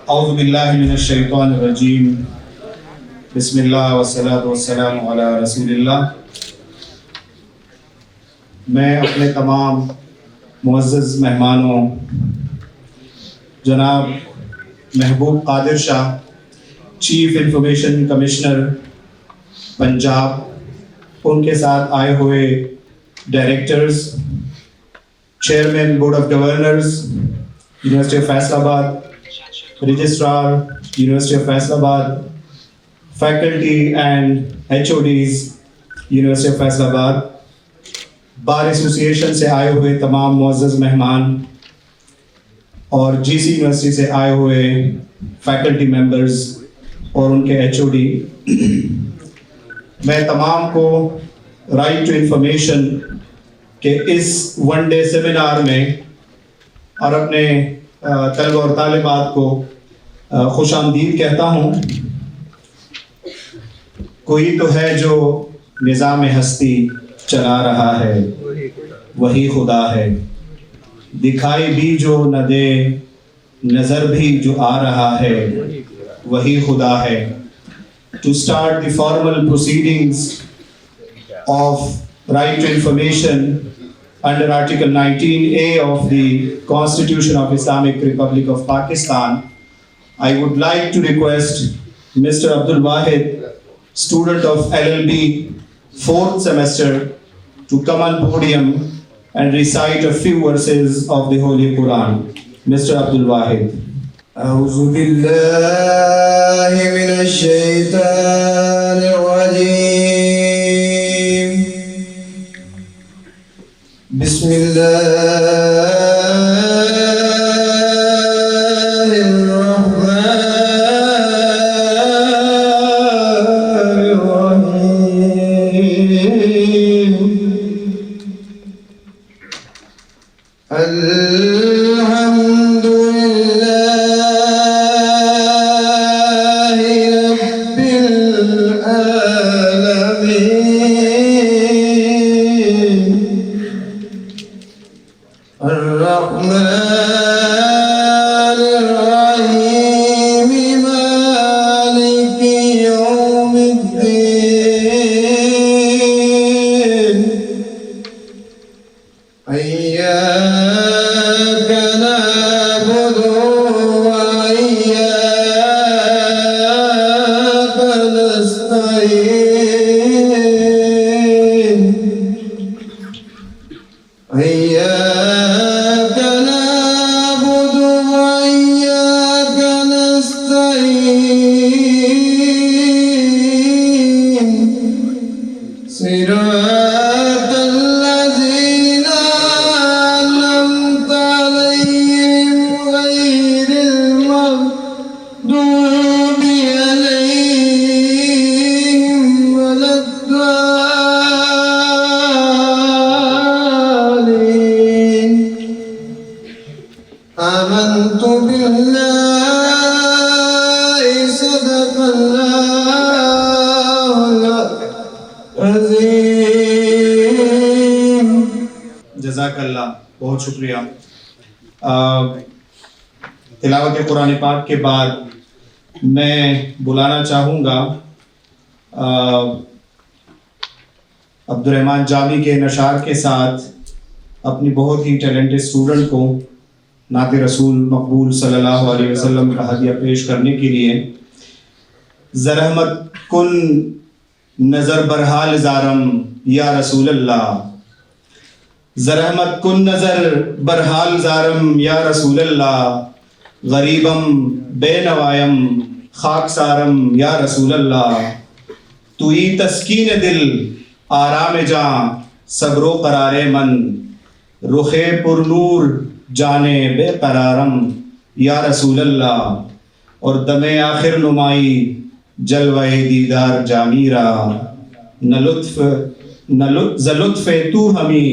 اعوذ باللہ من الشیطان الرجیم بسم اللہ والصلاۃ والسلام علی رسول اللہ. میں اپنے تمام معزز مہمانوں جناب محبوب قادر شاہ چیف انفارمیشن کمشنر پنجاب، ان کے ساتھ آئے ہوئے directors, chairman board of governors university of Faisal آباد، رجسٹرار یونیورسٹی آف فیصل آباد، faculty and HODs university of Faisal آباد، بار ایسوسی ایشن سے آئے ہوئے تمام معزز مہمان اور GC یونیورسٹی سے آئے ہوئے فیکلٹی ممبرز اور ان کے HOD، میں تمام کو رائٹ ٹو انفارمیشن کے اس ون ڈے سیمینار میں اور اپنے طلبہ اور طالبات کو خوش آمدید کہتا ہوں. کوئی تو ہے جو نظام ہستی چلا رہا ہے، وہی خدا ہے، دکھائی بھی جو نہ دے، نظر بھی جو آ رہا ہے، وہی خدا ہے. To start the formal proceedings of right to information under Article 19A of the Constitution of Islamic Republic of Pakistan, I would like to request Mr. Abdul Wahid, student of LLB 4th semester, to come on podium and recite a few verses of the Holy Quran. Mr. Abdul Wahid. أعوذ بالله من الشيطان الرجيم. بسم الله الرحمن الرحيم. الحمد آمنت بالله صدق الله العظيم. جزاک اللہ، بہت شکریہ. تلاوت قرآن پاک کے بعد میں بلانا چاہوں گا عبدالرحمن جامی کے نشار کے ساتھ اپنی بہت ہی ٹیلنٹڈ اسٹوڈنٹ کو نعت رسول مقبول صلی اللہ علیہ وسلم کا ہدیہ پیش کرنے کے لیے. زرحمت کن نظر برحال زارم یا رسول اللہ، زرحمت کن نظر برحال زارم یا رسول اللہ، غریبم بے نوائم خاک سارم یا رسول اللہ. توئی تسکین دل آرام جاں صبر و قرار من، رخ پر نور جانے بے قرارم یا رسول اللہ. اور دم آخر نمائی جلوہ دیدار جامیرا، نہ لطف تو ہمیں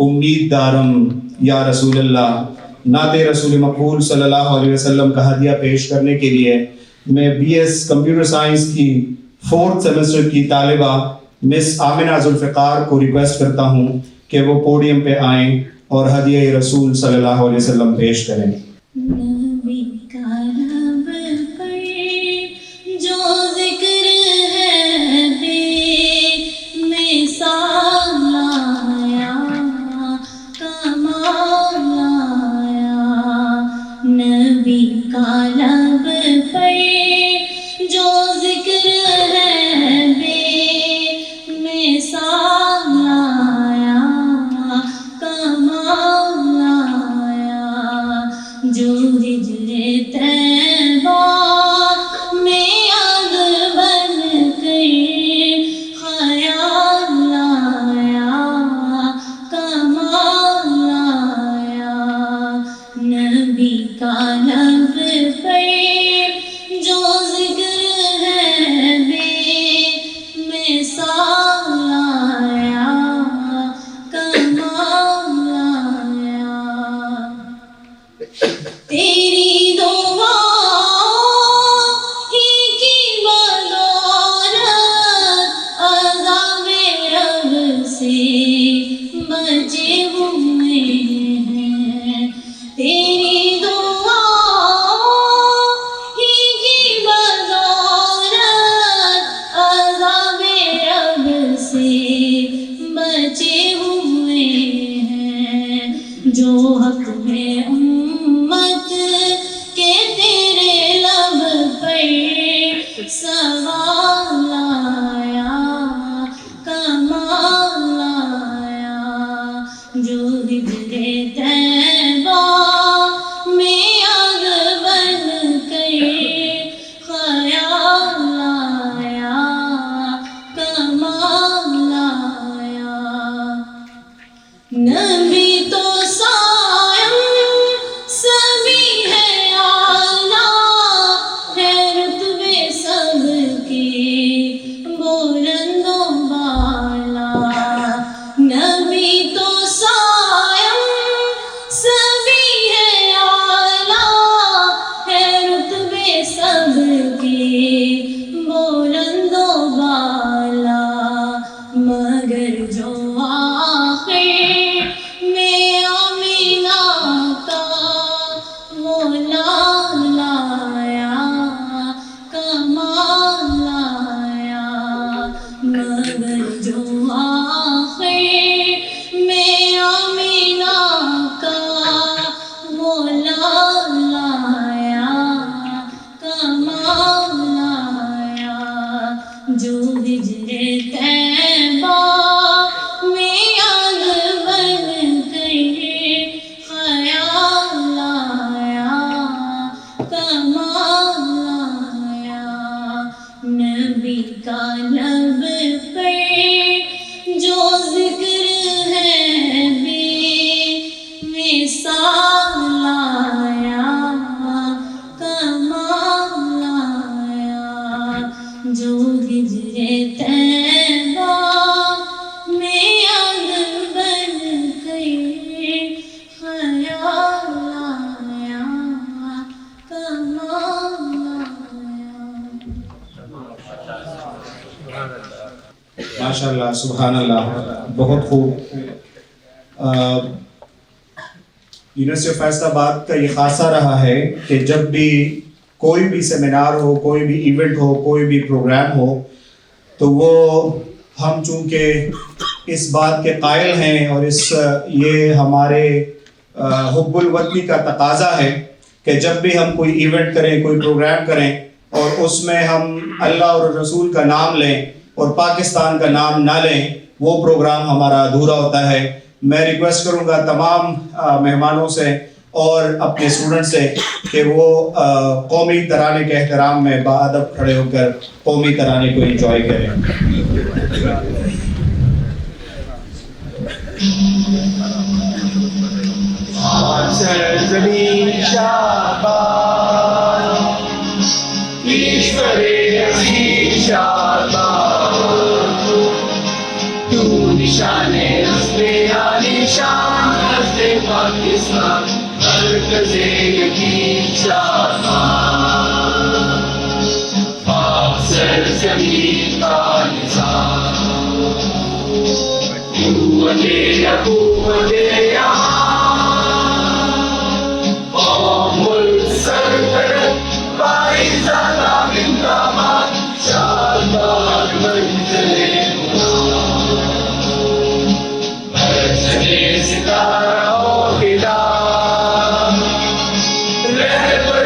امید دارم یا رسول اللہ. نعت رسول مقبول صلی اللہ علیہ وسلم کا ہدیہ پیش کرنے کے لیے میں BS کمپیوٹر سائنس کی 4th سیمسٹر کی طالبہ مس آمنہ ذوالفقار کو ریکویسٹ کرتا ہوں کہ وہ پوڈیم پہ آئیں اور ہدیہ رسول صلی اللہ علیہ وسلم پیش کریں. نبی کا نام کا لب پر جو ذکر ہے بے مثال آیا، کمال آیا، جو ہجر طیبہ میں یاد بن کر خیال آیا، کمال آیا، نبی کا لب پر جو ذکر ہے بے مثال آیا، کمال آیا، تیری دعا ہی کی بدولت عذاب رب سے بچے ہوئے ہیں، تیری دعا ہی کی بدولت عذاب رب سے بچے ہوئے ہیں، جو حق میں امت کے تیرے لب پر سوال آیا، کمال آیا، جو ہجر طیبہ میں یاد بن کر خیال آیا، کمال آیا، نبی تو سائم سبھی ہے اعلیٰ، ہے رتبے سب کے بلند و بالا، نبی تو سائم سبھی ہے اعلیٰ، ہے رتبے سب کے بلند و بالا، مگر جو آخر میں آمینہ کا وہ لال آیا، کمال آیا، مگر جو آخر میں آمینہ کا وہ لال آیا، کمال آیا، جو ہجر طیبہ میں یاد بن کر خیال آیا، کمال آیا، نبی کا لب پر جو ذکر ہے بے مثال آیا، کمال آیا، جو ہجر طیبہ میں یاد بن کر خیال آیا، کمال آیا۔ ماشاء اللہ، سبحان اللہ، بہت خوب۔ یونیورسٹی آف فیصل آباد کا یہ خاصہ رہا ہے کہ جب بھی کوئی بھی سیمینار ہو، کوئی بھی ایونٹ ہو، کوئی بھی پروگرام ہو، تو وہ ہم چونکہ اس بات کے قائل ہیں اور یہ ہمارے حب الوطنی کا تقاضا ہے کہ جب بھی ہم کوئی ایونٹ کریں، کوئی پروگرام کریں اور اس میں ہم اللہ اور رسول کا نام لیں اور پاکستان کا نام نہ لیں، وہ پروگرام ہمارا ادھورا ہوتا ہے۔ میں ریکویسٹ کروں گا تمام مہمانوں سے اور اپنے اسٹوڈنٹ سے کہ وہ قومی ترانے کے احترام میں باادب کھڑے ہو کر قومی ترانے کو انجوائے کریں۔ سرزمین شابان ایشور عظیم شابان، تو نشان اصل عالی شان، اصل پاکستان، مرکز یقین شابان، پاک سرزمین کا نظام، قوت قوت یہاں، ملک سرکرت باعزت امدامات، شادمان منزل مرشد ستارہ و خدا، رہبر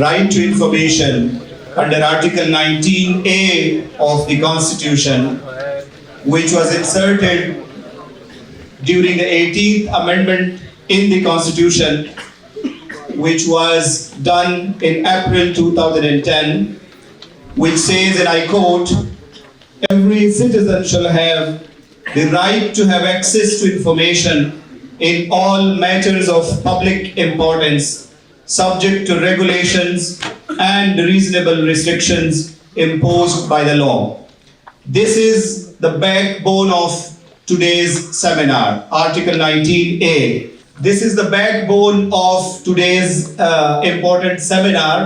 Right to information under Article 19A of the Constitution, which was inserted during the 18th Amendment in the Constitution, which was done in April 2010, which says, and I quote, "Every citizen shall have the right to have access to information in all matters of public importance, subject to regulations and reasonable restrictions imposed by the law." This is the backbone of today's seminar, Article 19A. This is the backbone of today's important seminar,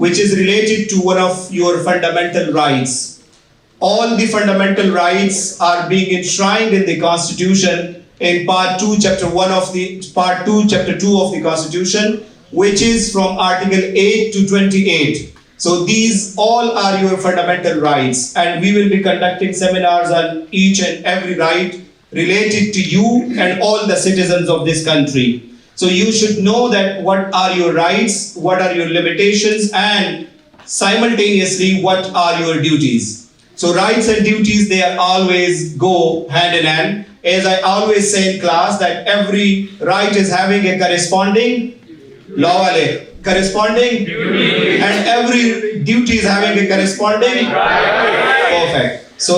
which is related to one of your fundamental rights. All the fundamental rights are being enshrined in the Constitution in Part 2, Chapter 2 of the Constitution, which is from Article 8 to 28. So these all are your fundamental rights, and we will be conducting seminars on each and every right related to you and all the citizens of this country. So you should know that what are your rights, what are your limitations, and simultaneously what are your duties. So rights and duties, they are always go hand in hand. As I always say in class, that every right is having a corresponding law corresponding duty, and every duty is having a corresponding right. Perfect. So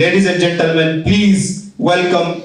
Ladies and gentlemen, please welcome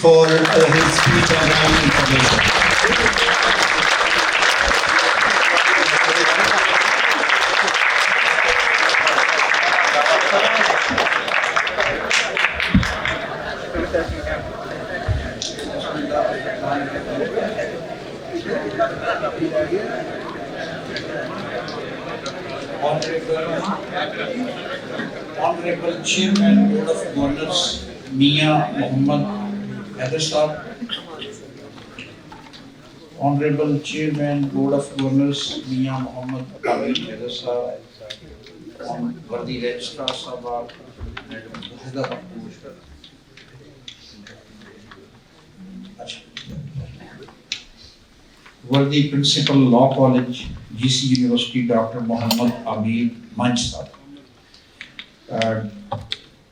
for his speech on right information. Honorable Chairman Board of Governors Mia Mohammed Haider Sahab, Honorable Chairman Board of Governors Mia Mohammed Haider Sahab, on Vardi Registrar Sahab, Madam Wahida Kapoor, Vardi Principal Law College GC University Dr. Mohammed Amir Manch Sahab,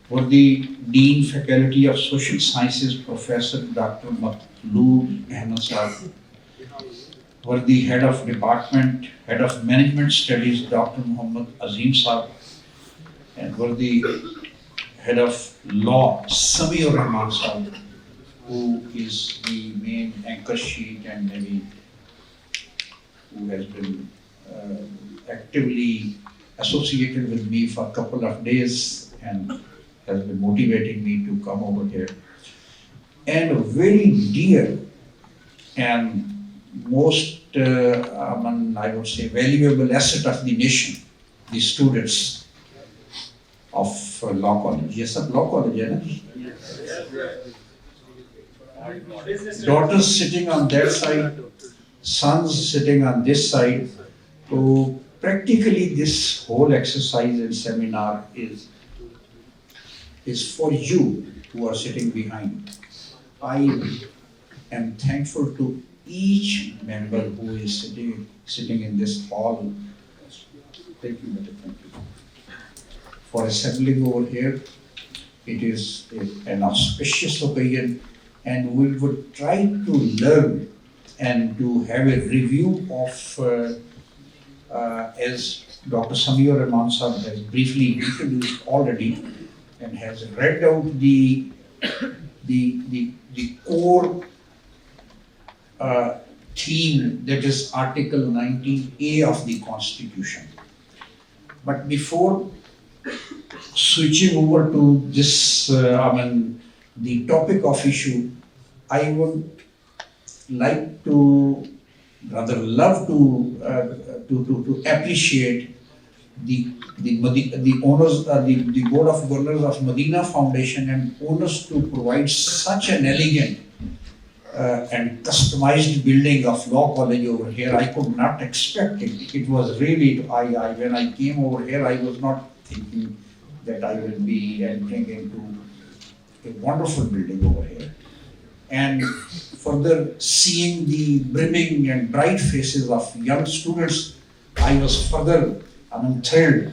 for the Dean Faculty of Social Sciences, Professor Dr. Matloob Ahmed Saab, Worthy Head of Department, Head of Management Studies, Dr. Muhammad Azim Saab, and worthy Head of Law, Samir Rahman Saab, who is the main anchor sheet and maybe who has been actively associated with me for a couple of days and has been motivating me to come over here. And a very dear and most, I would say, valuable asset of the nation, the students of law college. Yes, sir, law college, hai na? Daughters sitting on that side, sons sitting on this side. So practically this whole exercise and seminar is for you who are sitting behind. I am thankful to each member who is sitting in this hall. Thank you, Mr. Thank you. For assembling over here. It is an auspicious occasion, and we would try to learn and to have a review of, as Dr. Samir Rahman Saab has briefly introduced already and has read out the core theme, that is Article 19A of the Constitution. But before switching over to this, the topic of issue, I would like to, rather love to appreciate the owners, the Board of Governors of Medina Foundation and owners to provide such an elegant and customized building of law college over here. I could not expect it. It was really, when I came over here, I was not thinking that I will be entering into a wonderful building over here. And further seeing the brimming and bright faces of young students, I was further thrilled.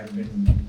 have been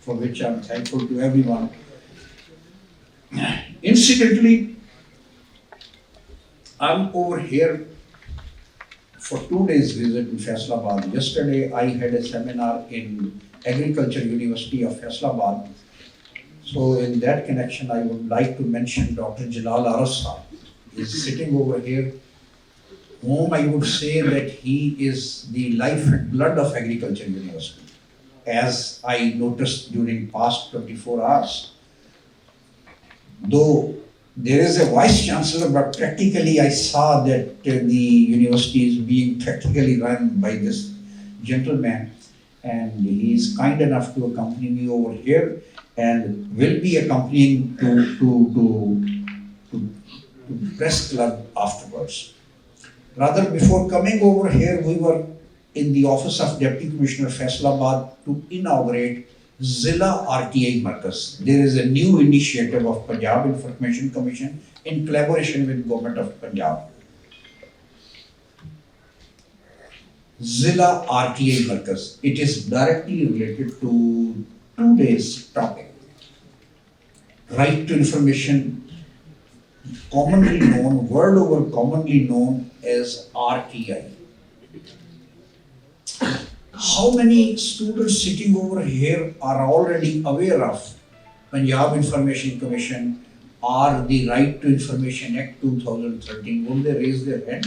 for which I am thankful to everyone. Incidentally, I'm over here for 2 days visit in Faisalabad. Yesterday I had a seminar in Agriculture University of Faisalabad. So in that connection, I would like to mention Dr. Jalal Arasa. He is sitting over here, whom I would say that he is the life and blood of Agriculture University, as I noticed during past 24 hours. Though there is a vice chancellor, but practically I saw that the university is being practically run by this gentleman, and he is kind enough to accompany me over here and will be accompanying to press club afterwards. Rather, before coming over here, we were in the office of Deputy Commissioner Faisalabad to inaugurate Zilla RTI Markaz. There is a new initiative of Punjab Information Commission in collaboration with Government of Punjab. Zilla RTI Markaz. It is directly related to today's topic. Right to information, commonly known, world over commonly known as RTI. How many students sitting over here are already aware of Punjab Information Commission or the Right to Information Act 2013? Would they raise their hand?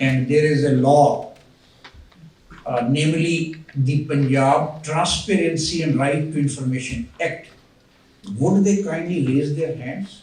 and there is a law, namely the Punjab Transparency and Right to Information Act, would they kindly raise their hands?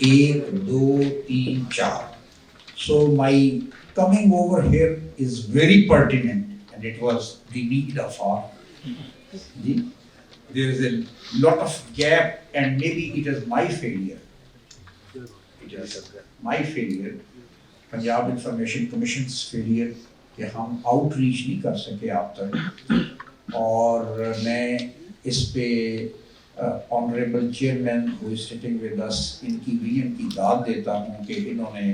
1, 2, 3, 4. So my coming over here is very pertinent, and it was the need of our. There is a lot of gap, and maybe it is my failure. It is my failure Punjab information commissions failure کہ ہم out reach نہیں کر سکے آپ تک، اور میں اس پہ honourable chairman who is sitting with us ان کی ویژن کی داد دیتا ہوں کہ انہوں نے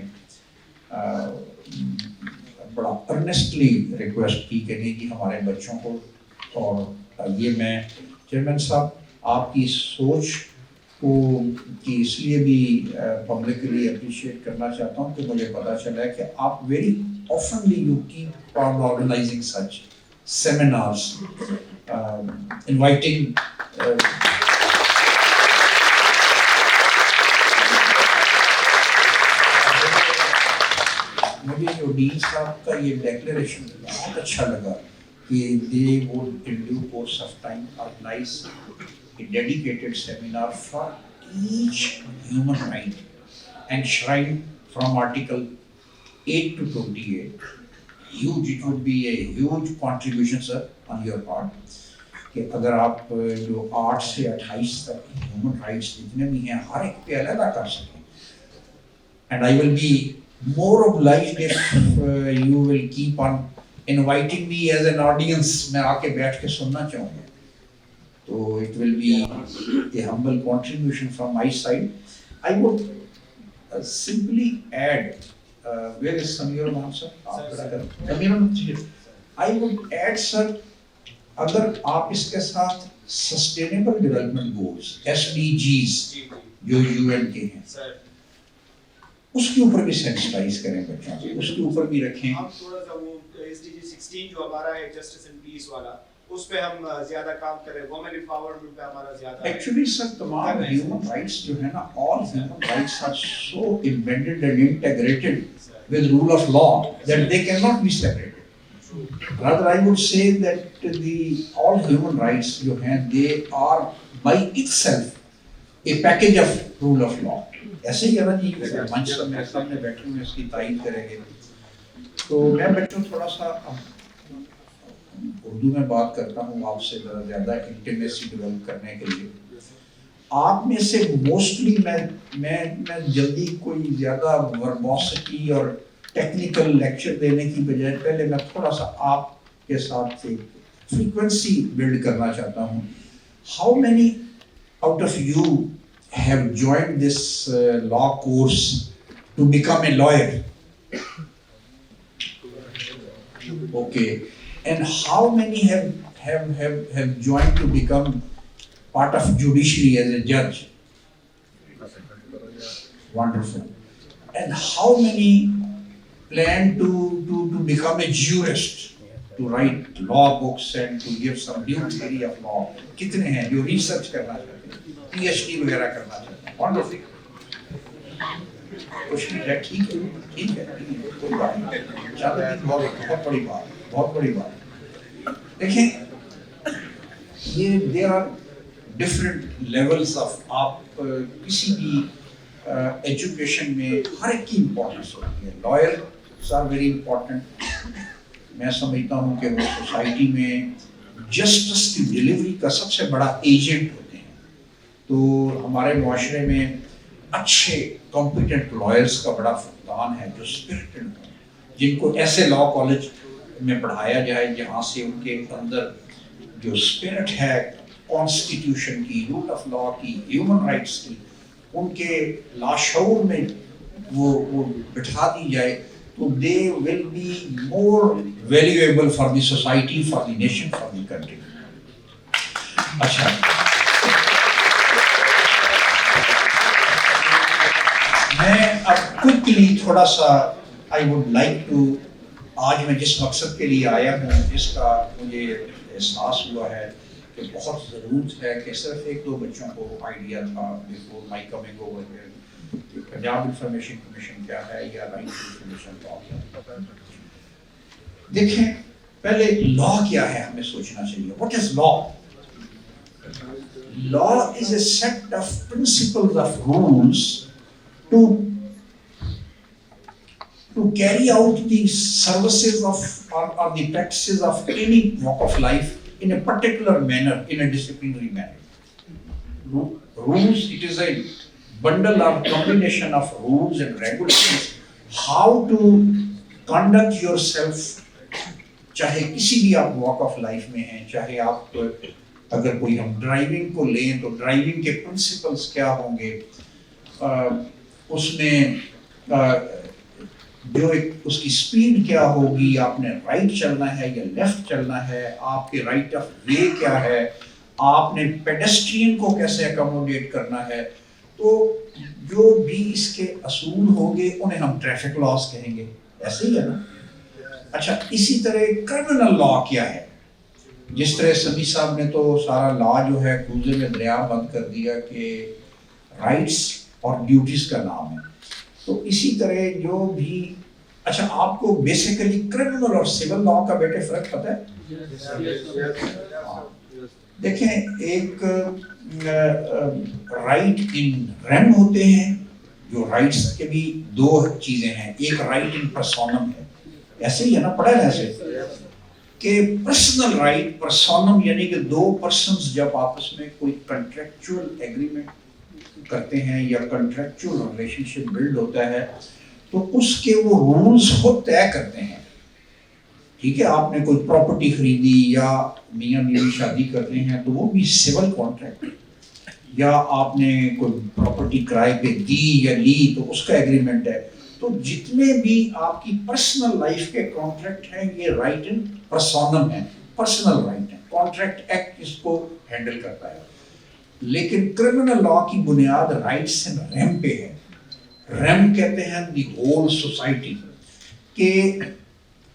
بڑا ارنیسٹلی ریکویسٹ کی کہ نہیں جی ہمارے بچوں کو، اور یہ میں چیئرمین صاحب آپ کی سوچ کو کی اس لیے بھی پبلکلی اپریشیٹ کرنا چاہتا ہوں کہ مجھے پتہ چلا ہے کہ آپ ویری آفنلی you keep on organizing such seminars inviting مجھے جو ڈین صاحب کا یہ ڈیکلیریشن بہت اچھا لگا کہ they would in due course of time organize a dedicated seminar for each human right enshrined from Article 8 to 28. Huge, it would be a huge contribution, sir, on your part. کہ اگر آپ جو 8 سے 28 تک ہیومن رائٹس جتنے بھی ہیں ہر ایک پہ علیحدہ کر سکیں. And I will be more obliged if you will keep on inviting me as an audience. میں آ کے بیٹھ کے سننا چاہوں گا. تو it will be a humble contribution from my side. I would simply add, where is Samir Rahman sir? Samir Rahman, I would add sir, اگر آپ اس کے ساتھ سسٹینیبل ڈیولپمنٹ گولز SDGs جو UN کے ہیں اس کے اوپر بھی سینسٹائز کریں بچوں کو، اس کے اوپر بھی رکھیں. ہم تھوڑا سا وہ SDG 16 جو ہمارا ہے جسٹس اینڈ پیس والا اس پہ ہم زیادہ کام کریں، وومن امپاورمنٹ پہ ہمارا زیادہ ایکچولی سر تمام ہیومن رائٹس جو ہے نا all human rights are so embedded and integrated with rule of law that they can not be separated. Rather I would say that the all human rights جو ہیں they are by itself a package of rule of law. ایسے ہی ہے نا جی منچ سب میرے سامنے بیٹھے ہوئے اس کی تائید کریں گے. تو میں بچوں تھوڑا سا اردو میں بات کرتا ہوں آپ سے ذرا زیادہ انٹیمیسی ڈیولپ کرنے کے لیے. آپ میں سے موسٹلی میں جلدی کوئی زیادہ وربوسٹی اور ٹیکنیکل لیکچر دینے کی بجائے پہلے میں تھوڑا سا آپ کے ساتھ ایک فریکوینسی بلڈ کرنا چاہتا ہوں. How many out of you have joined this law course to become a lawyer? Okay. And how many have joined to become part of judiciary as a judge? Wonderful. And how many plan to become a jurist, to write law books and to give some new theory of law? Kitne hain jo research karna chahte hain, PhD وغیرہ کرنا چاہتے ہیں؟ Wonderful. کچھ نہیں ہے، ٹھیک ہے کوئی بات نہیں. چاہتے ہیں بہت بڑی بات. دیکھیں یہ there are different levels of آپ کسی بھی ایجوکیشن میں ہر ایک کی امپورٹنس ہوتی ہے. lawyers are very important. میں سمجھتا ہوں کہ وہ سوسائٹی میں جسٹس کی ڈیلیوری کا سب سے بڑا ایجنٹ ہوتے ہیں. تو ہمارے معاشرے میں اچھے کمپیٹنٹ لائرس کا بڑا فقدان ہے جو اسپرٹڈ ہوں، جن کو ایسے لا کالج میں پڑھایا جائے جہاں سے ان کے اندر جو اسپرٹ ہے کانسٹیٹیوشن کی، رول آف لا کی، ہیومن رائٹس کی، ان کے لاشعور میں وہ بٹھا دی جائے تو they will be more valuable for the society, for the nation, for the country. اچھا میں اب کوئکلی تھوڑا سا آئی ووڈ لائک ٹو، آج میں جس مقصد کے لیے آیا ہوں اس کا مجھے احساس ہوا ہے کہ بہت ضرورت ہے کہ صرف ایک دو بچوں کو آئیڈیا تھا before my coming over here کہ پنجاب انفارمیشن کمیشن کیا ہے یا رائٹ انفارمیشن لا کیا ہے. دیکھیں پہلے لا کیا ہے ہمیں سوچنا چاہیے. What is law? Law is a set of principles of rules to carry out the services of or the practices of any walk of life in a particular manner, in a disciplinary manner. Rules, it is a bundle or combination of rules and regulations how to conduct yourself, چاہے کسی بھی آپ walk of life میں ہیں، چاہے آپ اگر کوئی ہم ڈرائیونگ کو لیں تو ڈرائیونگ کے پرنسپلس کیا ہوں گے، اس میں جو ایک اس کی سپیڈ کیا ہوگی، آپ نے رائٹ چلنا ہے یا لیفٹ چلنا ہے، آپ کے رائٹ آف وے کیا ہے، آپ نے پیڈسٹرین کو کیسے اکوموڈیٹ کرنا ہے. تو جو بھی اس کے اصول ہوں گے انہیں ہم ٹریفک لاس کہیں گے، ایسے ہی ہے نا. اچھا اسی طرح کرمنل لا کیا ہے؟ جس طرح سمی صاحب نے تو سارا لا جو ہے کوزے میں دریا بند کر دیا کہ رائٹس اور ڈیوٹیز کا نام ہے. تو اسی طرح جو بھی، اچھا آپ کو بیسیکلی کرمنل اور سول لا کا بیٹے فرق پتہ ہے؟ دیکھیں ایک رائٹ ان ریم ہوتے ہیں، جو رائٹس کے بھی دو چیزیں ہیں، ایک رائٹ ان پرسونم ہے، ایسے ہی ہے نا، پڑھا ہے ایسے کہ پرسنل رائٹ، پرسونم یعنی کہ دو پرسنز جب آپس میں کوئی کنٹریکچوئل ایگریمنٹ کرتے ہیں یا کنٹریکچوئل ریلیشن شپ بلڈ ہوتا ہے تو اس کے وہ رولز خود طے کرتے ہیں. ٹھیک ہے، آپ نے کوئی پراپرٹی خریدی یا میاں بیوی شادی کرتے ہیں تو وہ بھی سول کانٹریکٹ، یا آپ نے کوئی پراپرٹی کرائے پہ دی یا لی تو اس کا ایگریمنٹ ہے. تو جتنے بھی آپ کی پرسنل لائف کے کانٹریکٹ ہیں یہ رائٹ ان پرسونم ہیں، پرسنل رائٹ ہیں. کانٹریکٹ ایکٹ اس کو ہینڈل کرتا ہے. لیکن کرمنل لا کی بنیاد رائٹس ان ریم پہ ہے. ریم کہتے ہیں دی ہول سوسائٹی، کہ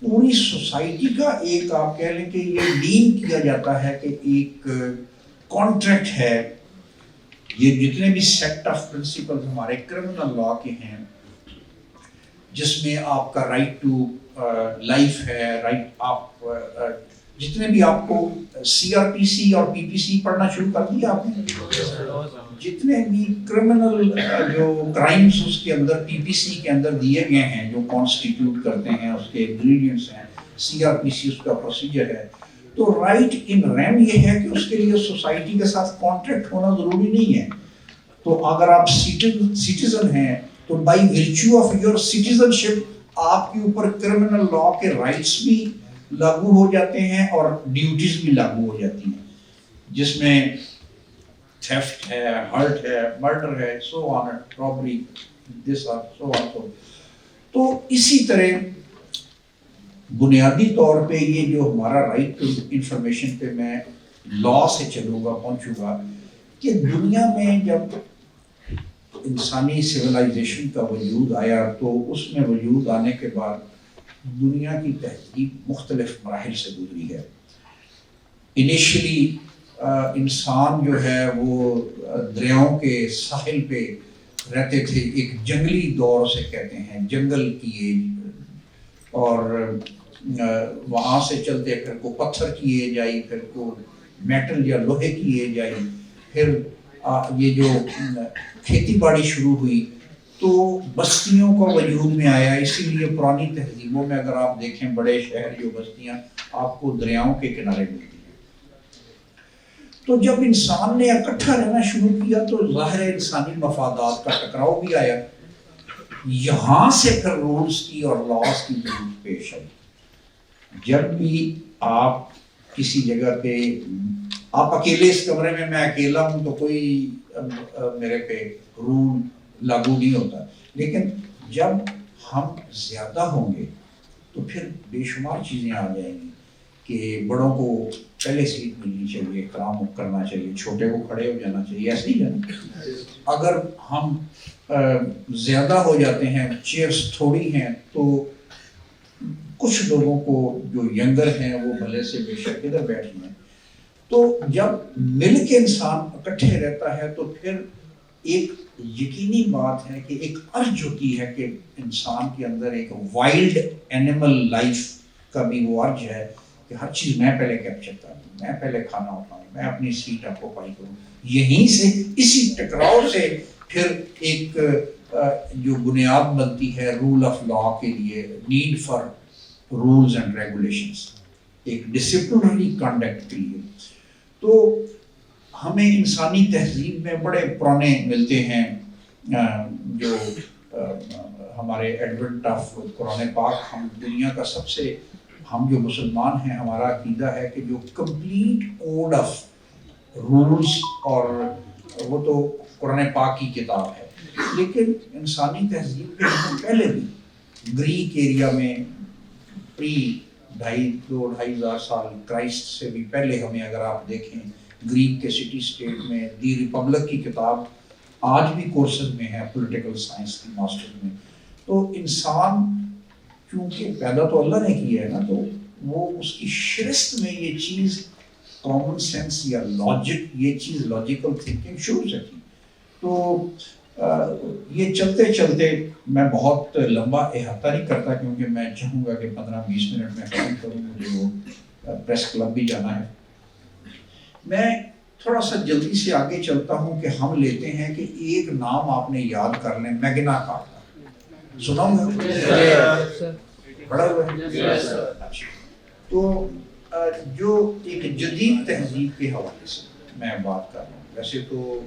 پوری سوسائٹی کا ایک آپ کہہ لیں کہ یہ ڈیم کیا جاتا ہے کہ ایک کانٹریکٹ ہے. یہ جتنے بھی سیٹ آف پرنسپل ہمارے کرمنل لا کے ہیں، جس میں آپ کا رائٹ ٹو لائف ہے، رائٹ آپ جتنے بھی آپ کو سی آر پی سی اور پی پی سی پڑھنا شروع کر دیا آپ نے، جتنے بھی کرمنل جو کرائمز اس کے اندر پی پی سی کے اندر دیے گئے ہیں جو کانسٹیٹیوٹ کرتے ہیں، اس کے انگریڈینٹس ہیں، سی آر پی سی اس کا پروسیجر ہے. تو رائٹ ان ریم یہ ہے کہ اس کے لیے سوسائٹی کے ساتھ کانٹریکٹ ہونا ضروری نہیں ہے. تو اگر آپ سٹیزن ہیں تو by virtue of your citizenship آپ کے اوپر کرمنل لا کے رائٹس بھی لاگو ہو جاتے ہیں اور ڈیوٹیز بھی لاگو ہو جاتی ہیں، جس میں تھیفٹ ہے، ہرٹ ہے، مرڈر ہے، سو آن، رابری، دس آر سو آن سو. تو اسی طرح بنیادی طور پہ یہ جو ہمارا رائٹ ٹو انفارمیشن پہ میں لا سے چلوں گا، پہنچوں گا کہ دنیا میں جب انسانی سویلائزیشن کا وجود آیا تو اس میں وجود آنے کے بعد دنیا کی تہذیب مختلف مراحل سے گزری ہے. انیشلی انسان جو ہے وہ دریاؤں کے ساحل پہ رہتے تھے، ایک جنگلی دور سے کہتے ہیں، جنگل کی ایج، اور وہاں سے چلتے پھر کو پتھر کی ایج آئی، پھر کو میٹل یا لوہے کی ایج آئی، پھر یہ جو کھیتی باڑی شروع ہوئی تو بستیوں کا وجود میں آیا. اسی لیے پرانی تہذیبوں میں اگر آپ دیکھیں بڑے شہر جو بستیاں آپ کو دریاؤں کے کنارے ملتی ہیں. تو جب انسان نے اکٹھا رہنا شروع کیا تو ظاہر انسانی مفادات کا ٹکراؤ بھی آیا. یہاں سے پھر رولز کی اور لاز کی ضرورت پیش آئی. جب بھی آپ کسی جگہ پہ آپ اکیلے اس کمرے میں اکیلا ہوں تو کوئی میرے پہ رول لاگو نہیں ہوتا، لیکن جب ہم زیادہ ہوں گے تو پھر بے شمار چیزیں آ جائیں گی کہ بڑوں کو پہلے سیٹ ملنی چاہیے، احترام کرنا چاہیے، چھوٹے کو کھڑے ہو جانا چاہیے، ایسے ہی جانا. اگر ہم زیادہ ہو جاتے ہیں، چیئرس تھوڑی ہیں تو کچھ لوگوں کو جو ینگر ہیں وہ بھلے سے بے شک ادھر بیٹھ جائیں. تو جب مل کے انسان اکٹھے رہتا ہے تو پھر ایک یقینی بات ہے کہ ایک ارج ہوتی ہے کہ انسان کے اندر ایک وائلڈ اینیمل لائف کا بھی وہ ارج ہے کہ ہر چیز میں پہلے کیپچر کروں، میں پہلے کھانا اٹھاؤں، میں اپنی سیٹ آکوپائی کروں. یہیں سے اسی ٹکراؤ سے پھر ایک جو بنیاد بنتی ہے رول آف لا کے لیے، need for rules and regulations, ایک ڈسپلنری کنڈکٹ کے لیے. تو ہمیں انسانی تہذیب میں بڑے پرانے ملتے ہیں جو ہمارے ایڈونٹ آف قرآن پاک، ہم دنیا کا سب سے، ہم جو مسلمان ہیں ہمارا عقیدہ ہے کہ جو کمپلیٹ کوڈ آف رولز اور وہ تو قرآن پاک کی کتاب ہے، لیکن انسانی تہذیب کے پہلے بھی گریک ایریا میں پری 2,500 ہزار سال کرائسٹ سے بھی پہلے ہمیں اگر آپ دیکھیں گریک کے سٹی اسٹیٹ میں دی ریپبلک کی کتاب آج بھی کورسز میں ہے پولیٹیکل سائنس کی ماسٹر میں. تو انسان چونکہ پیدا تو اللہ نے کیا ہے نا، تو وہ اس کی شرست میں یہ چیز کامن سینس یا لاجک، یہ چیز لاجیکل تھنکنگ شروع سے تھی. تو یہ چلتے چلتے میں بہت لمبا احاطہ نہیں کرتا کیونکہ میں چاہوں گا کہ 15-20 منٹ میں ختم کروں، مجھے وہ پریس کلب بھی جانا ہے. میں تھوڑا سا جلدی سے آگے چلتا ہوں کہ ہم لیتے ہیں کہ ایک نام آپ نے یاد کر لیں، میگنا کارٹا سنا ہوا پڑھا ہوا ہے. تو جو ایک جدید تہذیب کے حوالے سے میں بات کر رہا ہوں، ویسے تو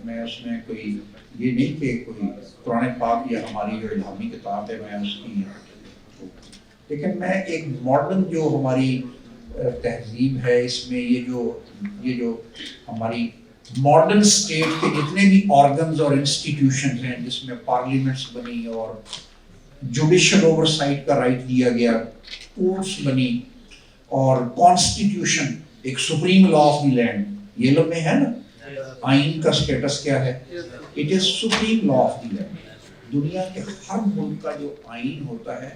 میں اس میں کوئی یہ نہیں کہ کوئی قرآن پاک یا ہماری جو الہامی کتاب ہے میں اس کی، لیکن میں ایک ماڈرن جو ہماری تہذیب ہے اس میں یہ جو ہماری ماڈرن اسٹیٹ کے جتنے بھی آرگنز اور انسٹیٹیوشنز ہیں، جس میں پارلیمنٹس بنی اور جوڈیشل اوورسائٹ کا رائٹ دیا گیا، کورٹس بنی اور کانسٹیٹیوشن ایک supreme law of the land, یہ لمحے ہے نا آئین کا سٹیٹس کیا ہے، it is supreme law of the land. دنیا کے ہر ملک کا جو آئین ہوتا ہے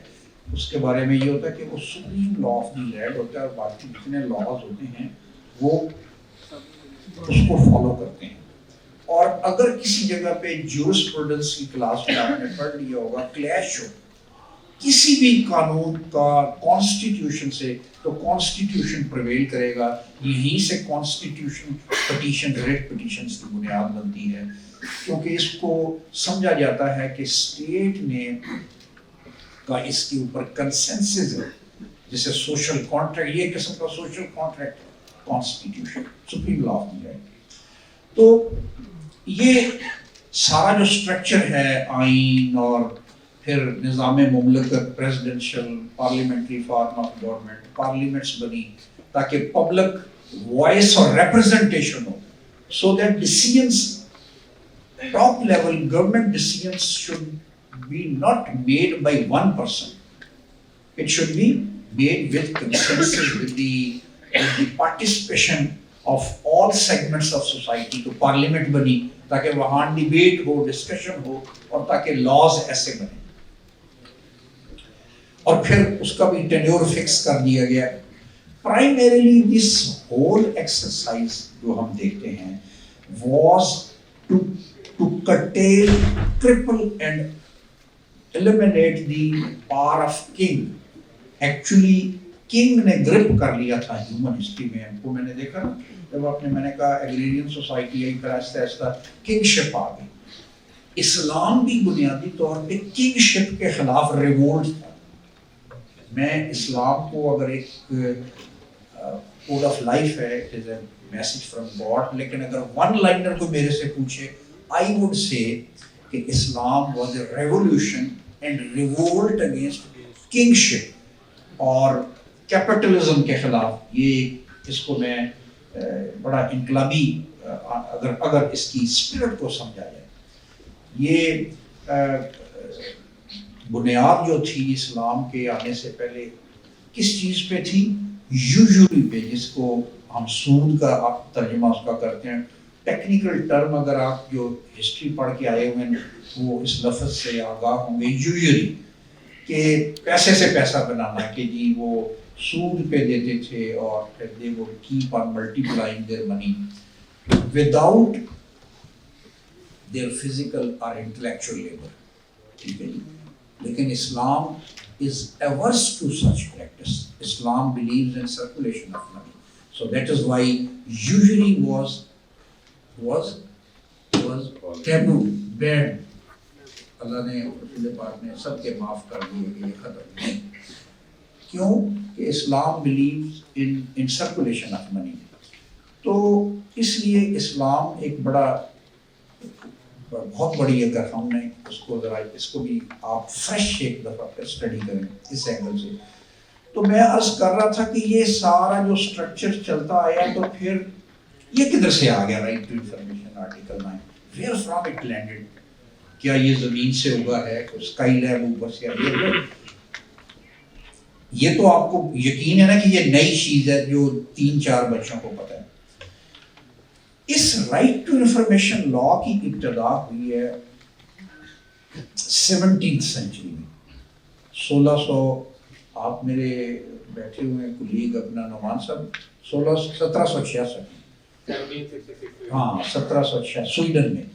اس کے بارے میں یہ ہوتا ہے کہ وہ supreme law of the land ہوتا ہے اور باقی جتنے لاز ہوتے ہیں وہ اس کو فالو کرتے ہیں. اور اگر کسی جگہ پہ جورسپروڈنس کی کلاس میں آپ نے پڑھ لیا ہوگا کلیش ہو کسی بھی قانون کا کانسٹیٹیوشن سے، تو کانسٹیٹیوشن پریویل کرے گا. یہیں سے کانسٹیٹیوشن پٹیشن ریٹ پٹیشنز کی بنیاد بنتی ہے، کیونکہ اس کو سمجھا جاتا ہے کہ اسٹیٹ نے کا اس کے اوپر کنسنسس ہے، جیسے سوشل کانٹریکٹ، یہ قسم کا social contract constitution supreme law of the land. تو یہ سارا جو اسٹرکچر ہے آئین اور پھر نظام مملکت، presidential parliamentary form of government, parliaments بنی تاکہ پبلک وائس اور representation who, so that decisions top level government decisions should be not made by one person. It should be made with consensus, with the participation of all segments of society. تو parliament بنی تاکہ وہاں debate ہو، discussion ہو اور تاکہ laws ایسے بنے. اور پھر اس کا بھی ٹینیور فکس کر دیا گیا. Primarily this whole exercise جو ہم دیکھتے ہیں was to curtail, cripple and eliminate the power of king. Actually king نے گرپ کر لیا تھا ہیومن ہسٹری میں. ہم کو میں نے دیکھا نا جب میں نے کہا ایگریرین سوسائٹی آئی، پھر آہستہ آہستہ کنگ شپ آ گئی. اسلام بھی بنیادی طور پہ کنگ شپ کے خلاف ریوولٹ تھا. میں اسلام کو اگر ایک کوڈ آف لائف ہے، it is a message from God, لیکن اگر ون لائنر کو میرے سے پوچھے آئی وڈ سے کہ Islam was a revolution and revolt against kingship اور کیپٹلزم کے خلاف. یہ اس کو میں بڑا انقلابی اگر اس کی اسپرٹ کو سمجھا جائے. یہ بنیاد جو تھی اسلام کے آنے سے پہلے کس چیز پہ تھی؟ یوزوری پہ، جس کو ہم سود کا آپ ترجمہ اس کا کرتے ہیں. ٹیکنیکل ٹرم اگر آپ جو ہسٹری پڑھ کے آئے ہوئے ہیں وہ اس لفظ سے آگاہ ہوں گے، یوزری، کہ پیسے سے پیسہ بنانا، کہ جی وہ سود پہ دیتے تھے اور پھر دے وہ keep on multiplying their money without their physical اور انٹلیکچوئل لیبر. ٹھیک ہے جی. لیکن اسلام is averse to such practice. Islam believes in circulation of money. So that is why usury was taboo, banned. اللہ نے رسول پاک نے سب کے معاف کر دیے کہ یہ ختم نہیں. کیوں؟ کہ اسلام believes in circulation of money. تو اس لیے اسلام ایک بڑا بہت بڑی اگر ہم نے اس کو ذرا اس کو بھی آپ فریش ایک دفعہ اسٹڈی کریں اس اینگل سے. تو میں عرض کر رہا تھا کہ یہ سارا جو اسٹرکچر چلتا آیا تو پھر یہ کدھر سے آ گیا right to information article 9, where from it landed, کیا یہ زمین سے اگا ہے, اسکائی لیب اوپر سے آئی؟ یہ تو آپ کو یقین ہے نا کہ یہ نئی چیز ہے جو 3-4 بچوں کو پتہ ہے. اس رائٹ ٹو انفارمیشن لا کی ابتدا ہوئی ہے 17th سینچری میں. 1600 آپ میرے بیٹھے ہوئے کلیگ اپنا نعمان صاحب 1766 ہاں 1766 سویڈن میں.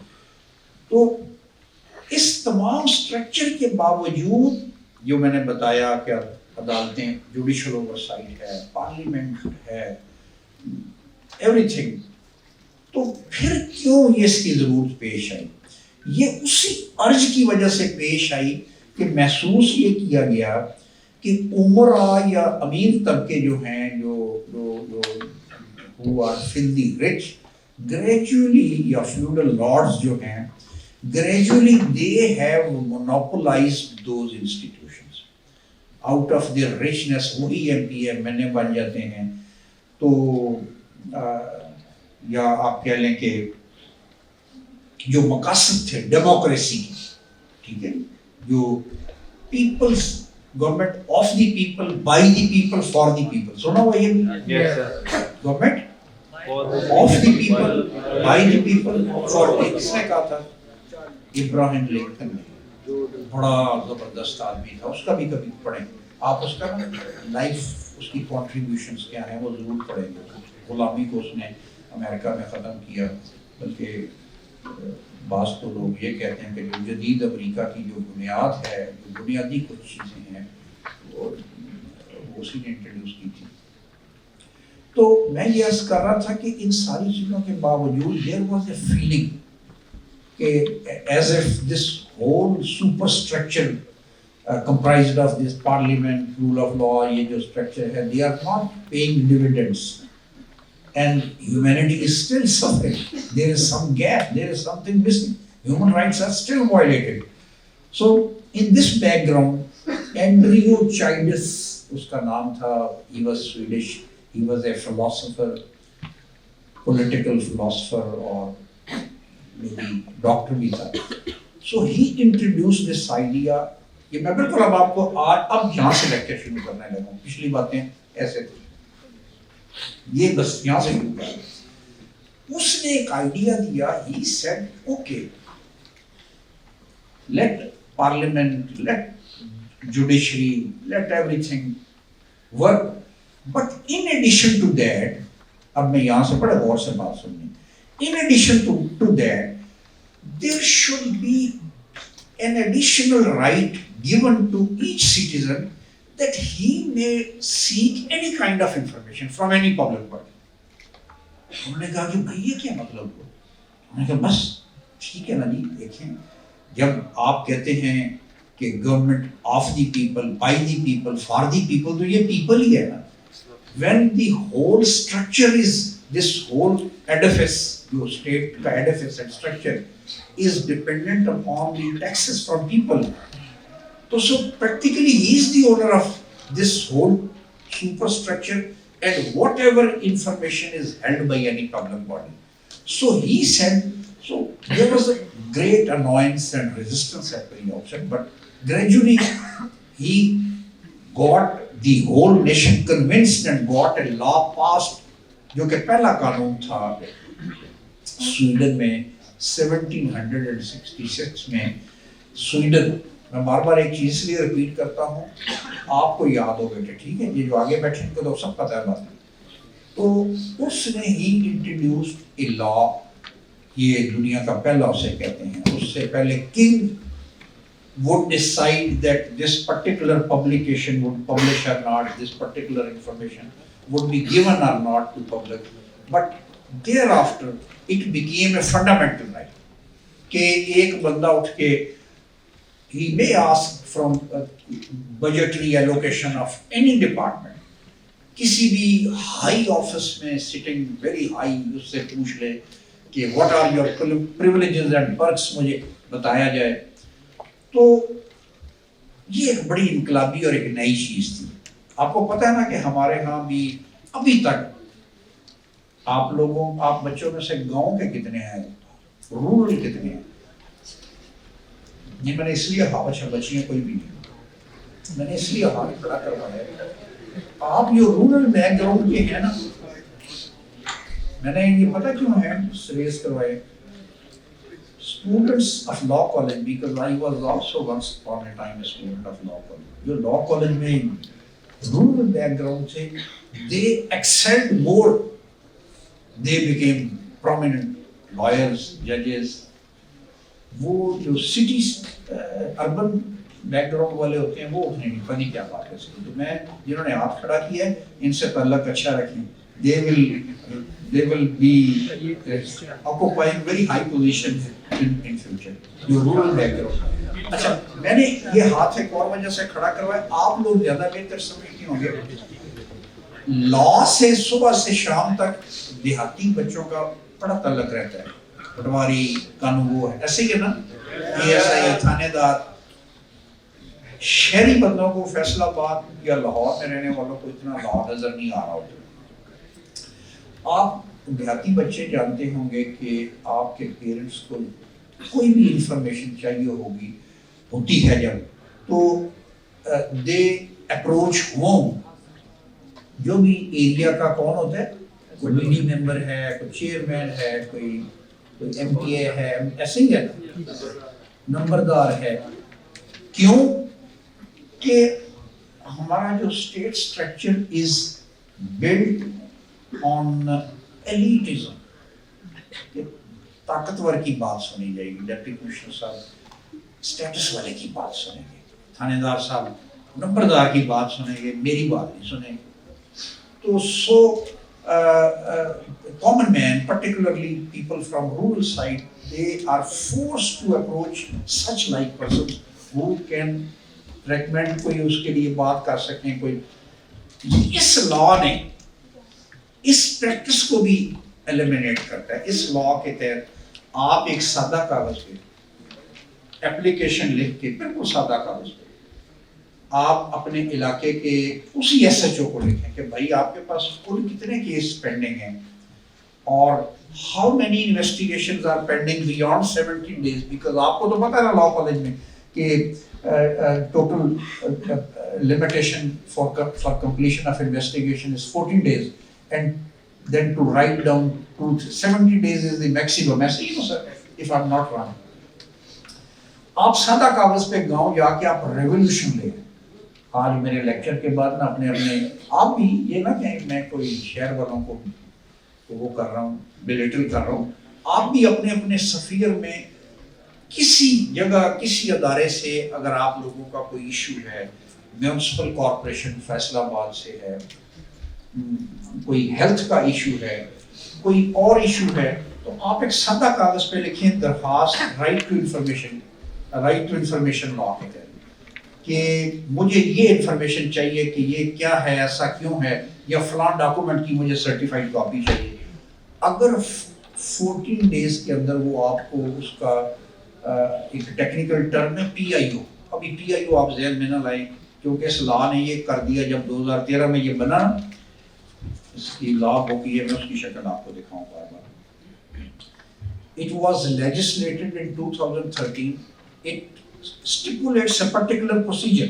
تو اس تمام سٹرکچر کے باوجود جو میں نے بتایا کہ عدالتیں جوڈیشل اوورسائٹ ہے, پارلیمنٹ ہے, ایوری تھنگ, تو پھر کیوں یہ اس کی ضرورت پیش آئی؟ یہ اسی عرض کی وجہ سے پیش آئی کہ محسوس یہ کیا گیا کہ عمرا یا امیر طبقے جو ہیں who are filthy rich, gradually یا feudal lords جو ہیں gradually they have monopolized those institutions out of their richness. وہی ایم پی ایم این اے بن جاتے ہیں. تو یا آپ کہہ لیں کہ جو مقاصد تھے ڈیموکریسی, ٹھیک ہے, جو people's government of the people by the people for the people, سنا ہوا یہ government of the people by the people for the, کس نے کہا تھا؟ ابراہیم لنکن نے. بڑا زبردست آدمی تھا, اس کا بھی کبھی پڑھیں آپ, اس کا لائف اس کی کنٹریبیوشنز کیا ہیں وہ ضرور پڑھیں گے. غلامی کو اس نے امریکہ میں ختم کیا, بلکہ بعض تو لوگ یہ کہتے ہیں کہ جو جدید امریکہ کی جو بنیاد ہے, جو بنیادی کچھ چیزیں ہیں وہ اسی نے انٹروڈیوس کی تھی. تو میں یہ عرض کر رہا تھا کہ ان ساری چیزوں کے باوجود there was a feeling کہ as if this whole superstructure comprised of this parliament, rule of law, یہ جو structure ہے, they are not paying dividends. And humanity is still suffering. There is some gap, there is something missing. Human rights are still violated. So, in this background, Andrew Childers, اس کا نام تھا, he was Swedish, he was a philosopher, political philosopher, or maybe doctor بھی تھا. So, he introduced this idea. یہ میں بالکل اب آپ کو اب یہاں سے لیکچر شروع کرنے لگا ہوں, پچھلی باتیں ایسے تھی, یہ بس یہاں سے شروع کیا. اس نے ایک آئیڈیا دیا. he said okay, let parliament, let judiciary, let everything work, but in addition to that, اب میں یہاں سے بڑے غور سے بات سننی, in addition to that, there should be an additional right given to each citizen that he may seek any kind of information from any public body. انہوں نے کہا کہ بھائی یہ کیا مطلب ہو؟ انہوں نے کہا بس ٹھیک ہے نا جی, دیکھیں جب آپ کہتے ہیں کہ government of the people, by the people, for the people, تو یہ پیپل ہی ہے نا. when the whole structure is, this whole edifice, جو state کا edifice and structure is dependent upon the taxes from people. So practically he is the owner of this whole superstructure and whatever information is held by any public body. So he said, so there was a great annoyance and resistance at the outset, but gradually he got the whole nation convinced and got a law passed, جو کہ پہلا قانون تھا Sweden میں 1766 میں. Sweden, میں بار بار ایک چیز لیے ریپیٹ کرتا ہوں, آپ کو یاد ہو بیٹے, ٹھیک ہے, یہ جو آگے بیٹھے ان کو تو سب پتہ ہے بات. تو اس نے ہی انٹروڈیوسڈ اے لا, یہ دنیا کا پہلا اسے کہتے ہیں. اس سے پہلے king would decide that this particular publication would publish or not, this particular information would be given or not to public. But thereafter it became a fundamental right کہ ایک بندہ اٹھ کے he may ask from budgetary allocation of any department, کسی بھی high office میں sitting very high, اس سے پوچھ لے کہ what are your privileges and perks مجھے بتایا جائے. تو یہ ایک بڑی انقلابی اور ایک نئی چیز تھی. آپ کو پتہ ہے نا کہ ہمارے ہاں بھی ابھی تک آپ بچوں میں سے گاؤں کے کتنے ہیں, رورل کتنے ہیں؟ یہ میں نے اس لیے اچھا بچیاں کوئی بھی نہیں, میں نے اس لیے ہاتھ کھڑا کروایا ہے. آپ یہ رورل بیک گراؤنڈ کے ہیں نا, میں نے یہ پتہ کیوں ہے ریز کروائے students of law college, because I was also once upon a time a student of law college. جو law college میں rural background سے they excelled more, they became prominent lawyers, judges. وہ جو cities urban background والے ہوتے ہیں وہ اتنے نہیں, پتہ نہیں کیا بات ہے. تو میں جنہوں نے ہاتھ کھڑا کیا ہے ان سے تعلق اچھا رکھیں, they will be occupying very high position in future. جو rural background. اچھا میں نے یہ ہاتھ ایک اور وجہ سے کھڑا کروایا, آپ لوگ زیادہ بہتر سمجھتے ہوں گے. لاء سے صبح سے شام تک دیہاتی بچوں کا بڑا تعلق رہتا ہے, پٹواری قانون وہ ہے ایسے ہی ہے نا, ASI تھانے دار. شہری بندوں کو فیصل آباد یا لاہور میں رہنے والوں کو اتنا لاء نظر نہیں آ رہا ہوتا. آپ دیہاتی بچے جانتے ہوں گے کہ آپ کے پیرنٹس کو کوئی بھی انفارمیشن چاہیے ہوتی ہے جب تو دے اپروچ ہوم. جو بھی ایریا کا کون ہوتا ہے, کوئی بی ڈی ممبر ہے, کوئی چیئرمین ہے, کوئی ایم پی اے ہے, ایسے ہی ہے, نمبردار ہے. کیوں کہ ہمارا جو state structure is built on elitism. طاقتور کی بات سنی جائے گی, ڈپٹی کمشنر صاحب اسٹیٹس والے کی بات سنیں گے, تھانے دار صاحب نمبردار کی بات سنیں گے, میری بات نہیں سنیں گے. تو common man, particularly people from rural side, they are forced to approach such like persons who can recommend, کوئی اس کے لیے بات کر سکیں. کوئی اس لاء نے اس پریکٹس کو بھی ایلیمینیٹ کرتا ہے. اس لاء کے تحت آپ ایک سادہ کاغذ پہ اپلیکیشن لکھ کے, بالکل سادہ کاغذ پہ آپ اپنے علاقے کے اسی ایس ایچ او کو لکھیں کہ بھائی آپ کے پاس کل کتنے کیس پینڈنگ ہیں اور how many investigations are pending beyond 17 days. Because آپ کو تو پتہ ہے نا لاء کالج میں کہ total limitation for completion of investigation is 14 days and then to write down truth 70 days is the maximum. ایسے ہی نا سر, if I'm not wrong. آپ سادہ کاغذ پہ گاؤں جا کے آپ ریولیوشن لیں. آج میرے لیکچر کے بعد نا اپنے آپ بھی یہ نہ کہیں میں کوئی شہر والوں کو وہ کر رہا ہوں, بلیٹل کر رہا ہوں. آپ بھی اپنے اپنے سفیر میں کسی جگہ کسی ادارے سے اگر آپ لوگوں کا کوئی ایشو ہے, میونسپل کارپوریشن فیصل آباد سے ہے, کوئی ہیلتھ کا ایشو ہے, کوئی اور ایشو ہے, تو آپ ایک سادہ کاغذ پہ لکھیں درخواست رائٹ ٹو انفارمیشن لاء کے تحت کہ مجھے یہ انفارمیشن چاہیے کہ یہ کیا ہے, ایسا کیوں ہے, یا فلاں ڈاکومنٹ کی مجھے سرٹیفائڈ کاپی چاہیے. اگر 14 days کے اندر وہ آپ کو اس کا ایک ٹیکنیکل ٹرم ہے پی آئی او. ابھی پی آئی او آپ ذہن میں نہ لائیں کیونکہ اس لاء نے یہ کر دیا جب 2013 میں یہ بنا. اس کی لاء ہوگی ہے, میں اس کی شکل آپ کو دکھاؤں بار بار. It was legislated in 2013. It stipulates a particular procedure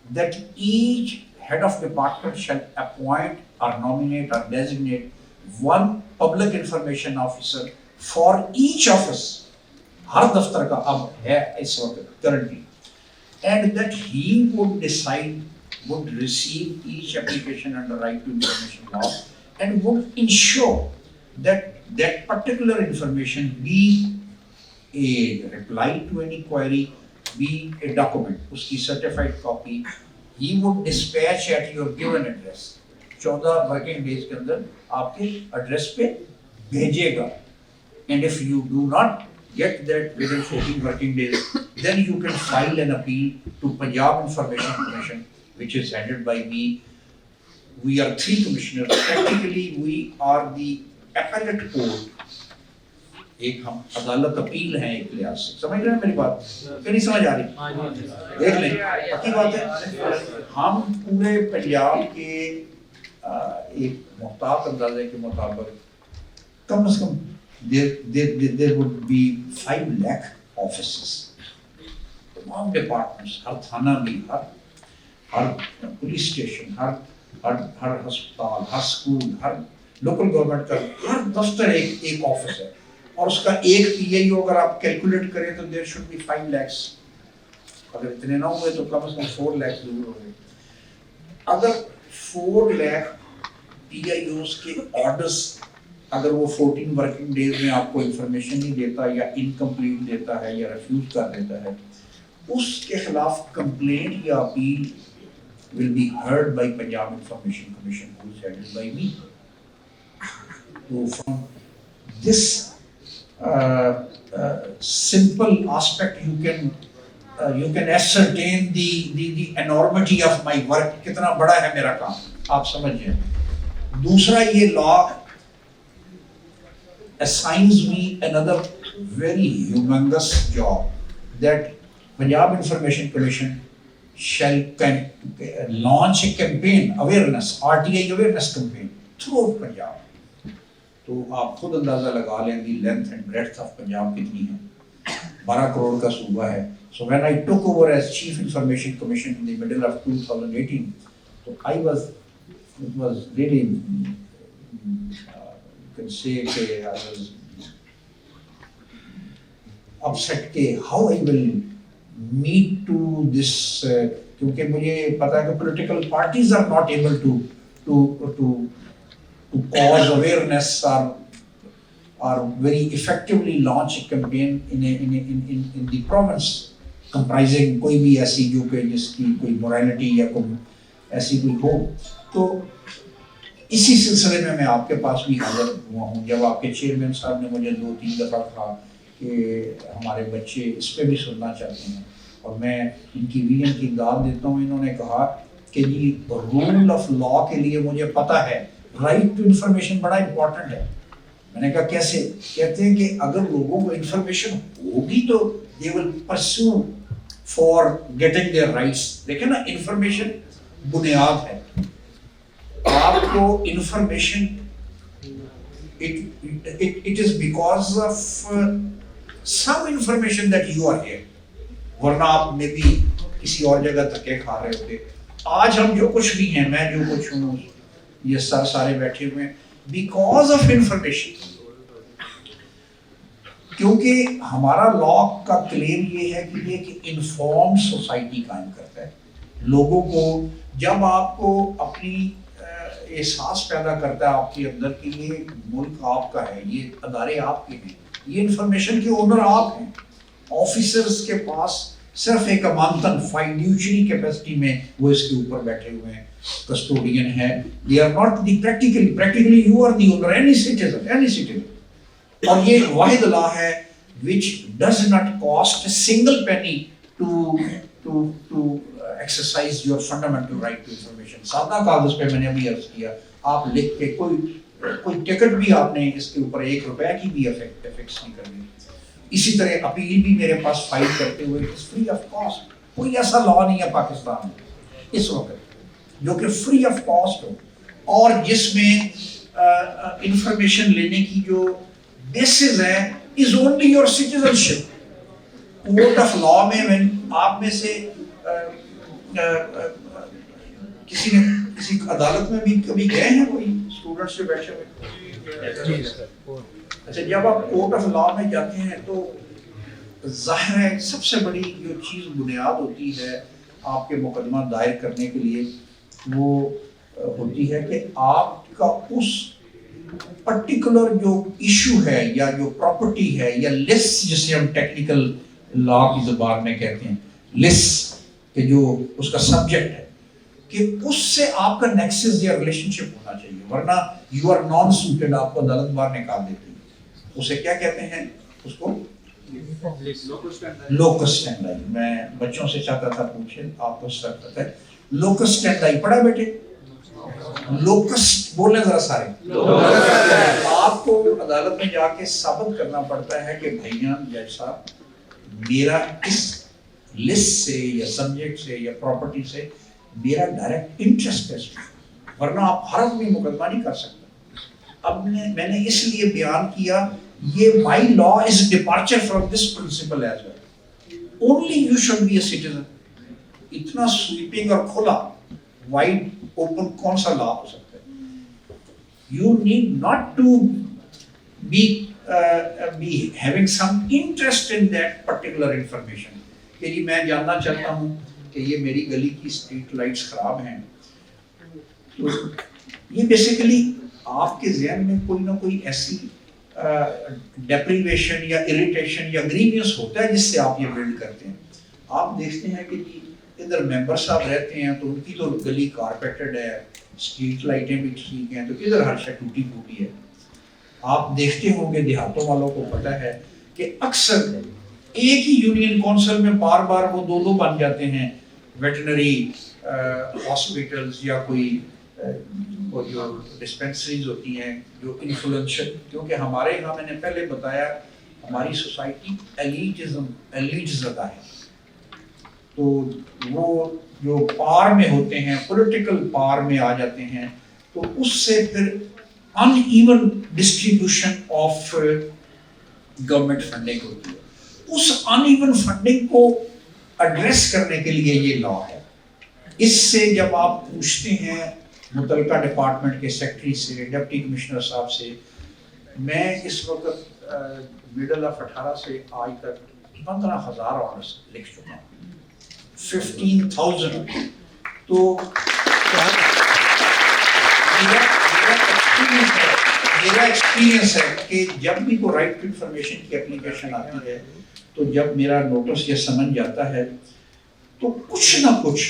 that each head of department shall appoint or nominate or designate one public information officer for each office. ہر دفتر کا اب ہے اس وقت currently, and that he would receive each application under right to information law and would ensure that that particular information be a reply to any query, be a document, uski certified copy. He would dispatch at your given address. 14 working days ke andar aapke address pe bheje ga. And if you do not get that within 14 working days, then you can file an appeal to Punjab Information Commission, which is headed by me. We are 3 commissioners. Practically, we are the appellate court ایک ہم عدالت appeal ہیں ایک لحاظ سے. سمجھ رہے ہیں میری بات کہ نہیں سمجھ آ رہی؟ دیکھ لیں پکی بات ہے. ہم پورے پنجاب کے ایک محتاط اندازے کے مطابق کم از کم there would be 5 lakh offices. تمام ڈپارٹمنٹس، ہر تھانہ میں، ہر پولیس اسٹیشن، ہر ہسپتال، ہر اسکول، ہر لوکل گورنمنٹ کا ہر دفتر ایک آفس ہے، اور اس کا ایک پی اے اگر آپ کیلکولیٹ کریں تو دیر شوڈ بی 5 lakhs. اگر اتنے نہ ہوئے تو کم از کم 4 lakhs ضرور ہو گئے. اگر 4 lakh پی آئی اوز کے آرڈرس اگر وہ 14 ورکنگ ڈیز میں آپ کو انفارمیشن نہیں دیتا یا انکمپلیٹ دیتا ہے یا ریفیوز کر دیتا ہے، اس کے خلاف کمپلینٹ یا appeal will be heard by Punjab Information Commission, who is headed by me. So from this simple aspect you can ascertain the enormity of my work. کتنا بڑا ہے میرا کام آپ سمجھیں. دوسرا یہ law assigns me another very humongous job, that Punjab Information Commission shall launch a campaign, awareness, RTI awareness campaign throughout Punjab. تو آپ خود اندازہ لگا لیں دی length and breadth of Punjab کتنی ہے. 12 کروڑ کا صوبہ ہے. So when I took over as Chief Information Commission in the middle of 2018, so it was really, you can say I was upset کہ how I will meet to this, کیونکہ مجھے پتا ہے کہ political parties are not able to cause awareness or very effectively launch a campaign in the province comprising کوئی بھی ایسی جو کہ جس کی کوئی morality یا کوئی ایسی کوئی ہو. تو اسی سلسلے میں آپ کے پاس بھی حاضر ہوا ہوں جب آپ کے چیئرمین صاحب نے مجھے 2-3 دفعہ کہا کہ ہمارے بچے اس پہ بھی سننا چاہتے ہیں، اور میں ان کی ویژن کی داد دیتا ہوں. انہوں نے کہا کہ جی رول آف لا کے لیے مجھے پتہ ہے رائٹ ٹو انفارمیشن بڑا امپورٹنٹ ہے. میں نے کہا کیسے؟ کہتے ہیں کہ اگر لوگوں کو انفارمیشن ہوگی تو they will pursue for getting their rights. دیکھیں نا انفارمیشن بنیاد ہے. آپ کو information it is because of some information that you are here. ورنہ آپ میں بھی کسی اور جگہ دھکے کھا رہے ہوتے. آج ہم جو کچھ بھی ہیں، میں جو کچھ ہوں، یہ سارے بیٹھے ہوئے ہیں بیکاز آف انفارمیشن. کیونکہ ہمارا لا کا کلیم یہ ہے کہ یہ کہ انفارمڈ سوسائٹی قائم کرتا ہے. لوگوں کو جب آپ کو اپنی احساس پیدا کرتا ہے آپ کے اندر کہ یہ ملک آپ کا ہے، یہ ادارے آپ کے ہیں، یہ انفارمیشن کے اونر آپ ہیں. آفیسرز کے پاس صرف ایک امانتن فائنینشلی کیپیسٹی میں وہ اس کے اوپر بیٹھے ہوئے ہیں، کسٹوڈین ہیں. they are not the practically you are the owner, any citizen. اور یہ واحد لا ہے which does not cost a single penny to exercise your fundamental right to information. سادہ کاغذ پہ میں نے ابھی عرض کیا، آپ لکھ کے کوئی ٹکٹ بھی آپ نے اس کے اوپر 1 روپے کی بھی افیکس نہیں کرنی. اسی طرح اپیل بھی میرے پاس فائل کرتے ہوئے فری آف کاسٹ. کوئی ایسا لا نہیں ہے پاکستان میں اس وقت جو کہ فری آف کاسٹ ہو، اور جس میں انفارمیشن لینے کی جو بیسز ہے is only your citizenship. Court of law میں آپ میں سے کسی عدالت میں بھی کبھی گئے ہیں کوئی اسٹوڈنٹ سے بیٹھے ہوئے؟ اچھا، جب آپ کورٹ آف لا میں جاتے ہیں تو ظاہر ہے سب سے بڑی جو چیز بنیاد ہوتی ہے آپ کے مقدمہ دائر کرنے کے لیے وہ ہوتی ہے کہ آپ کا اس پرٹیکولر جو ایشو ہے یا جو پراپرٹی ہے یا لسٹ، جسے ہم ٹیکنیکل لا کی زبان میں کہتے ہیں لسٹ، کہ جو اس کا سبجیکٹ ہے، کہ اس سے آپ کا نیکسس یا ریلیشن شپ ہونا چاہیے. ورنہ یو آر نان سوٹڈ، آپ کو عدالت بار نکال دیتی ہے. اسے کیا کہتے ہیں؟ اس کو لوکس اسٹینڈائی. میں بچوں سے چاہتا تھا پوچھیں، آپ کو سر پتہ ہے لوکس اسٹینڈائی پڑھا بیٹے؟ لوکسٹ بولنے ذرا سارے آپ کو عدالت میں جا کے ثابت کرنا پڑتا ہے کہ بھائیان جج صاحب میرا اس لسٹ سے یا سبجیکٹ سے یا پراپرٹی سے میرا ڈائریکٹ انٹرسٹ ہے، ورنہ آپ حرف میں مقدمہ نہیں کر سکتے. اب میں نے اس لیے بیان کیا یہ my lord is departure from this principle as well. Only you should be a citizen. اتنا سویپنگ اور کھلا وائڈ اوپن کون سا لا ہو سکتا ہے؟ You need not to be having some interest in that particular information کہ جی میں جاننا چاہتا ہوں کہ یہ میری گلی کی اسٹریٹ لائٹس خراب ہیں. تو یہ بیسیکلی آپ کے ذہن میں کوئی نہ کوئی ایسی ڈیپریویشن یا اریٹیشن یا گریوینس ہوتا ہے جس سے آپ یہ بلڈ کرتے ہیں. آپ دیکھتے ہیں کہ جی ادھر ممبر صاحب رہتے ہیں تو ان کی تو گلی کارپیٹڈ ہے، اسٹریٹ لائٹیں بھی ٹھیک ہیں، تو ادھر ہر شے ٹوٹی پھوٹی ہے. آپ دیکھتے ہوں گے دیہاتوں والوں کو پتہ ہے کہ اکثر ایک ہی یونین کونسل میں بار بار وہ دو بن جاتے ہیں ویٹنری ہاسپٹلز یا کوئی وہ جو ڈسپینسریز ہوتی ہیں جو انفلوئنشل. کیونکہ ہمارے یہاں میں نے پہلے بتایا ہماری سوسائٹی ایلیٹ زدہ ہے، تو وہ جو پار میں ہوتے ہیں پولیٹیکل پار میں آ جاتے ہیں تو اس سے پھر in even distribution of government funding ہوتی ہے. اس ان ایون فنڈنگ کو ایڈریس کرنے کے لیے یہ لا ہے. اس سے جب آپ پوچھتے ہیں متعلقہ ڈپارٹمنٹ کے سیکٹری سے، ڈپٹی کمشنر صاحب سے، میں اس وقت مڈل آف 18 سے آج تک 15,000 آرڈرس لکھ چکا ہوں، 15,000. تو میرا ایکسپیرینس ہے کہ جب بھی کوئی رائٹ ٹو انفارمیشن کی اپلیکیشن آتی ہے تو جب میرا نوٹس یا سمجھ جاتا ہے تو کچھ نہ کچھ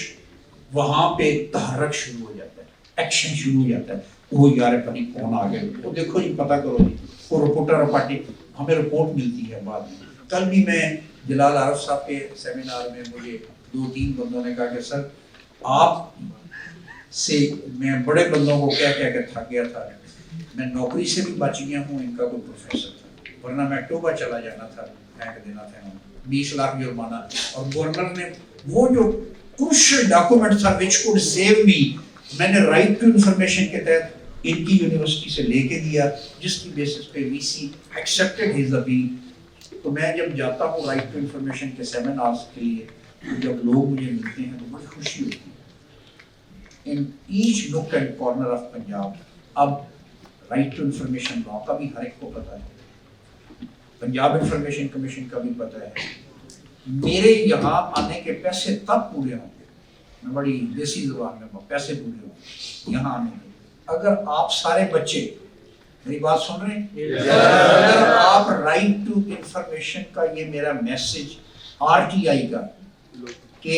وہاں پہ تحرک شروع ہو جاتا ہے، ایکشن شروع ہو جاتا ہے. وہ یار پتہ کون آ گیا، وہ دیکھو جی پتہ کرو جی، وہ رپورٹر پارٹی ہمیں رپورٹ ملتی ہے بعد میں. کل بھی میں جلال عارف صاحب کے سیمینار میں مجھے 2-3 بندوں نے کہا کہ سر آپ سے میں بڑے بندوں کو کہہ کے تھک گیا تھا، میں نوکری سے بھی بچ گیا ہوں، ان کا کوئی پروفیسر تھا، ورنہ میں ٹوبہ چلا جانا تھا، پھینک دینا تھا 20 لاکھ جرمانہ. اور گورنر نے وہ جو کروشل ڈاکومنٹ تھا وچ کوڈ سیو می، میں نے رائٹ ٹو انفارمیشن کے تحت ان کی یونیورسٹی سے لے کے دیا، جس کی بیسس پہ وی سی ایکسیپٹڈ ہز اپیل. تو میں جب جاتا ہوں رائٹ ٹو انفارمیشن کے سیمینارز کے لیے، جب لوگ مجھے ملتے ہیں تو بڑی خوشی ہوتی ہے. In each nook and corner of Punjab اب رائٹ ٹو انفارمیشن لا کا بھی ہر ایک کو پتہ ہے، پنجاب انفارمیشن کمیشن کا بھی پتہ ہے. میرے یہاں آنے کے پیسے تب پورے ہوں گے، میں بڑی دیسی زبان میں پیسے پورے ہوں گے یہاں آنے کے، اگر آپ سارے بچے میری بات سن رہے ہیں، اگر آپ رائٹ ٹو انفارمیشن کا یہ میرا میسج RTI کا کہ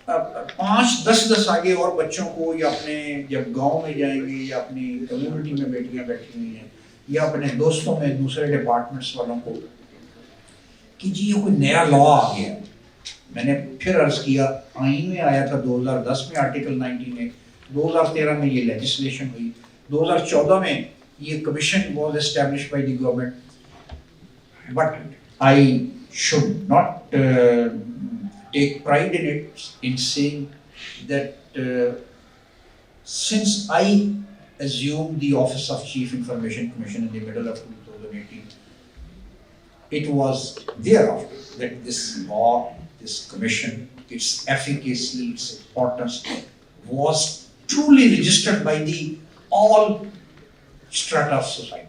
5-10 آگے اور بچوں کو یا اپنے جب گاؤں میں جائیں گے یا اپنی کمیونٹی میں بیٹیاں بیٹھی ہوئی ہیں یا اپنے دوستوں میں دوسرے ڈپارٹمنٹس والوں کو کہ جی یہ کوئی نیا لا آ گیا. میں نے پھر عرض کیا آئین میں آیا تھا 2010 میں آرٹیکل 19 میں، 2013 میں یہ لیجسلیشن ہوئی، 2014 میں یہ commission was establish by the government. But I should not take pride in it, in saying that since I assumed the office of Chief Information Commission in the middle of 2018, it was thereafter that this law, this commission, its efficacy, its importance was truly registered by the all strata of society.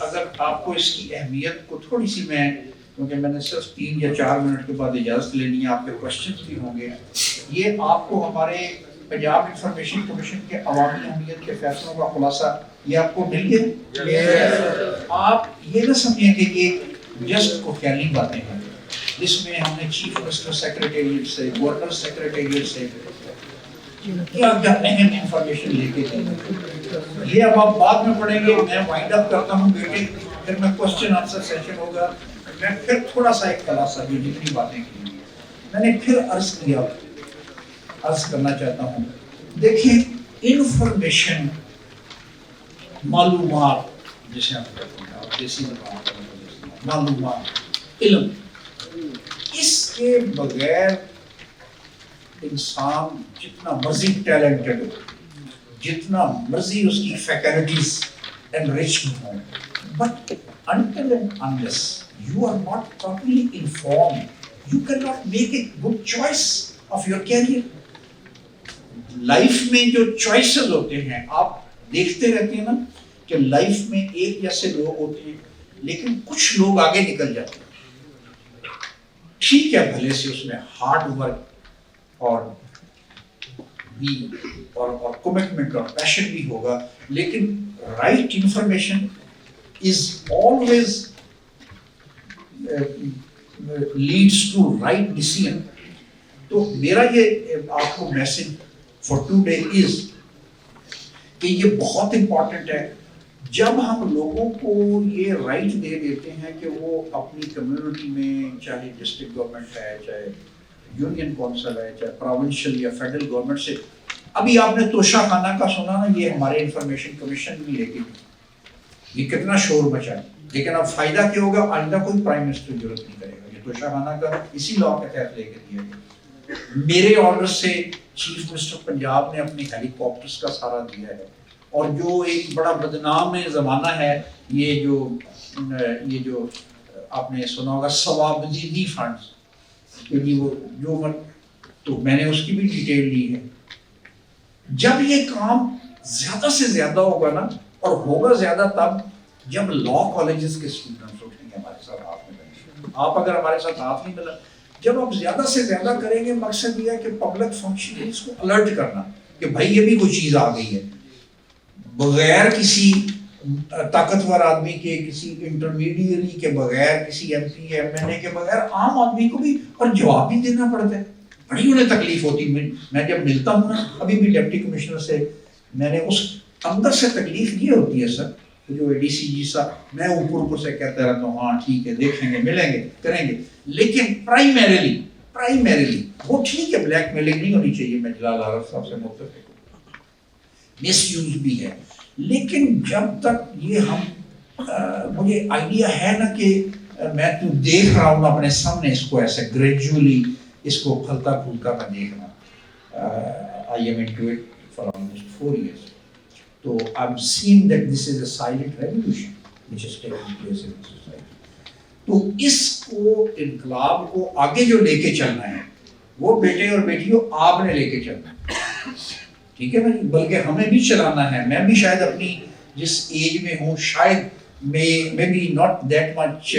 اگر آپ کو اس کی اہمیت کو تھوڑی سی میں، کیونکہ میں نے صرف 3 یا 4 منٹ کے بعد اجازت لینی ہے، آپ کے کوشچنز بھی ہوں گے. یہ آپ کو ہمارے پنجاب انفارمیشن کمیشن کے عوامی اہمیت کے فیصلوں کا خلاصہ یہ آپ کو مل گیا. آپ یہ نہ سمجھیں کہ یہ جسٹ کو خیالی باتیں ہیں، جس میں ہم نے چیف منسٹر سیکریٹریٹ سے، گورنر سیکریٹریٹ سے کیا کیا اہم انفارمیشن لے کے دی. یہ اب آپ بعد میں پڑھیں گے. میں وائنڈ اپ کرتا ہوں بیٹے، پھر میں کوسچن آنسر سیشن ہوگا. میں پھر تھوڑا سا ایک خلاصہ جو جتنی باتیں کی ہیں میں نے پھر عرض کرنا چاہتا ہوں. دیکھیں انفارمیشن معلومات جسے ہم کہتے ہیں آپ دیسی زبان معلومات علم اس کے بغیر انسان جتنا مرضی ٹیلنٹڈ ہو جتنا مرضی اس کی faculties enriched home. But until and unless you are not properly informed, you cannot make a good choice of your career. Life میں جو چوائسز ہوتے ہیں آپ دیکھتے رہتے ہیں نا کہ لائف میں ایک جیسے لوگ ہوتے ہیں لیکن کچھ لوگ آگے نکل جاتے ہیں. ٹھیک ہے بھلے سے اس میں ہارڈ ورک اور کمٹمنٹ اور پیشن بھی ہوگا لیکن right information is always leads to right decision. تو میرا یہ آپ کو میسج فار ٹوڈے از کہ یہ بہت امپورٹنٹ ہے جب ہم لوگوں کو یہ رائٹ دے دیتے ہیں کہ وہ اپنی کمیونٹی میں چاہے ڈسٹرکٹ گورنمنٹ ہے چاہے یونین کونسل ہے چاہے پروونشل یا فیڈرل گورنمنٹ سے. ابھی آپ نے توشہ خانہ کا سنا نا یہ ہمارے انفارمیشن کمیشن بھی لیکن یہ کتنا شور مچا ہے لیکن اب فائدہ کیا ہوگا آئندہ کوئی پرائم منسٹر ضرورت نہیں کرے گا. یہ توشہ خانہ کا اسی لا کے تحت لے کے دیا گیا. میرے آرڈر سے چیف منسٹر پنجاب نے اپنے ہیلی کاپٹرس کا سہارا دیا ہے اور جو ایک بڑا بدنام زمانہ ہے یہ جو آپ نے سنا ہوگا ثوابدیدی فنڈز وہ جو تو میں نے اس کی بھی ڈیٹیل لی ہے. جب یہ کام زیادہ سے زیادہ ہوگا نا اور ہوگا زیادہ تب جب لا کالجز کے اسٹوڈنٹس اٹھیں گے ہمارے ساتھ ہاتھ میں لگیں. آپ اگر ہمارے ساتھ ہاتھ نہیں ملا جب آپ زیادہ سے زیادہ کریں گے مقصد یہ ہے کہ پبلک فنکشنریز کو الرٹ کرنا کہ بھائی یہ بھی کوئی چیز آ گئی ہے بغیر کسی طاقتور آدمی کے کسی انٹرمیڈیری کے بغیر کسی ایم پی ایم این اے کے بغیر عام آدمی کو بھی اور جواب بھی دینا پڑتا ہے. بڑی انہیں تکلیف ہوتی. میں جب ملتا ہوں نا ابھی بھی ڈپٹی کمشنر سے میں نے اس اندر سے تکلیف یہ ہوتی ہے سر جو اے ڈی سی جی صاحب میں اوپر سے کہتا رہتا ہوں ہاں ٹھیک ہے دیکھیں گے ملیں گے کریں گے لیکن پرائمریلی وہ ٹھیک ہے بلیک میلنگ نہیں ہونی چاہیے میں جلال عارف صاحب سے متفق ہوں مس یوز بھی ہے لیکن جب تک یہ ہم مجھے آئیڈیا ہے نا کہ میں تو دیکھ رہا ہوں اپنے سامنے اس کو ایسے گریجولی اس کو پھلتا پھولتا میں دیکھنا. I am into it for almost 4 years. So I'm seeing that this is a silent revolution which is taking place in the society. تو اس کو انقلاب کو آگے جو لے کے چلنا ہے وہ بیٹے اور بیٹیوں آپ نے لے کے چلنا ہے ٹھیک ہے بھائی بلکہ ہمیں بھی چلانا ہے. میں بھی شاید اپنی جس ایج میں ہوں شاید میں بھی not that much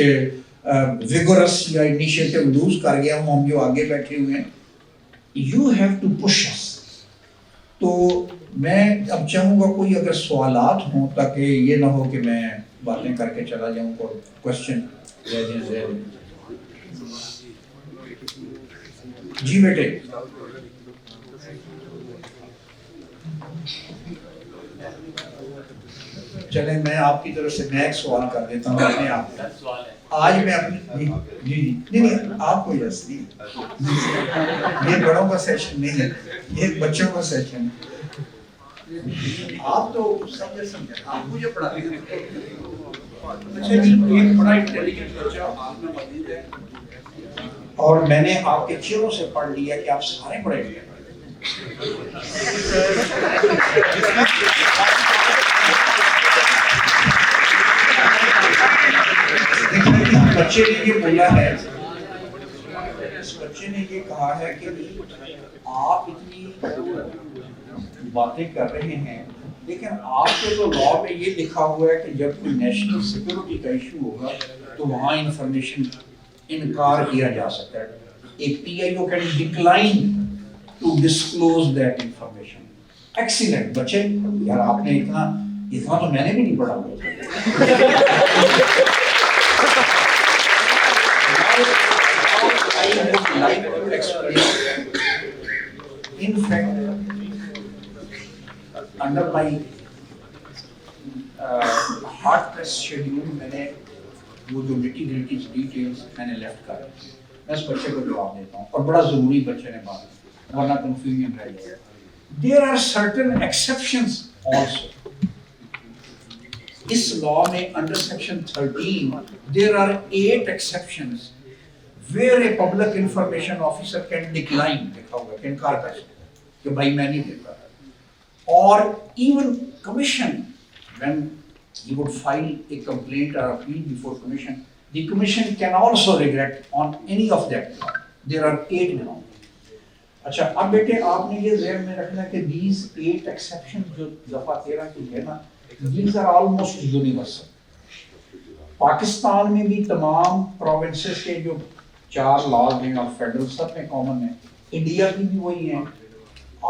vigorous یا initiative lose کر گیا ہوں. ہم جو آگے بیٹھے ہوئے ہیں you have to push us. تو میں اب چاہوں گا کوئی اگر سوالات ہوں تاکہ یہ نہ ہو کہ میں باتیں کر کے چلا جاؤں اور کوشچن جی بیٹے چلیں میں آپ کی طرف سے میں ایک سوال کر دیتا ہوں اپنے آپ آج میں اپنی جی نہیں آپ کو یس نہیں یہ بڑوں کا سیشن نہیں ہے یہ بچوں کا سیشن ہے. آپ تو سمجھے آپ مجھے پڑھا ایک بڑا انٹیلیجنٹ بچہ آپ میں موجود ہے اور میں نے آپ کے چہروں سے پڑھ لیا کہ آپ سارے بڑے بچے نے یہ بولا ہے اس بچے نے یہ کہا ہے کہ آپ اتنی باتیں کر رہے ہیں لیکن آپ کے تو لا میں یہ لکھا ہوا ہے کہ جب کوئی نیشنل سیکورٹی کا ایشو ہوگا تو وہاں انفارمیشن انکار کیا جا سکتا ہے. ایک T I O can decline to disclose that information. Excellent بچے یار آپ نے اتنا تو میں نے بھی نہیں پڑھا ہوا. I would like to explain. In fact, under my hard press schedule, میں نے وہ جو نٹی گریٹی ڈیٹیلز میں نے لیفٹ کر رہی میں اس بچے کو جواب دیتا ہوں اور بڑا ضروری بچے نے بات ورنہ کنفیوژن رہ جائے. There are certain exceptions also. Us law میں under section 13 there are 8 exceptions where a public information officer can decline لکھا ہوگا کہ انکار کر سکتا ہے کہ بھائی میں نہیں دیتا. اور even commission when he would file a complaint or appeal before commission, the commission can also regret on any of that ground. There are 8 grounds. اچھا اب بیٹے آپ نے یہ ذہن میں رکھنا کہ these 8 exceptions جو دفعہ 13 کی ہے نا, these are almost universal. Pakistan میں بھی تمام پروونسز کے جو 4 لاز ہیں اور فیڈرل سب میں کامن ہیں, انڈیا کی بھی وہی ہیں,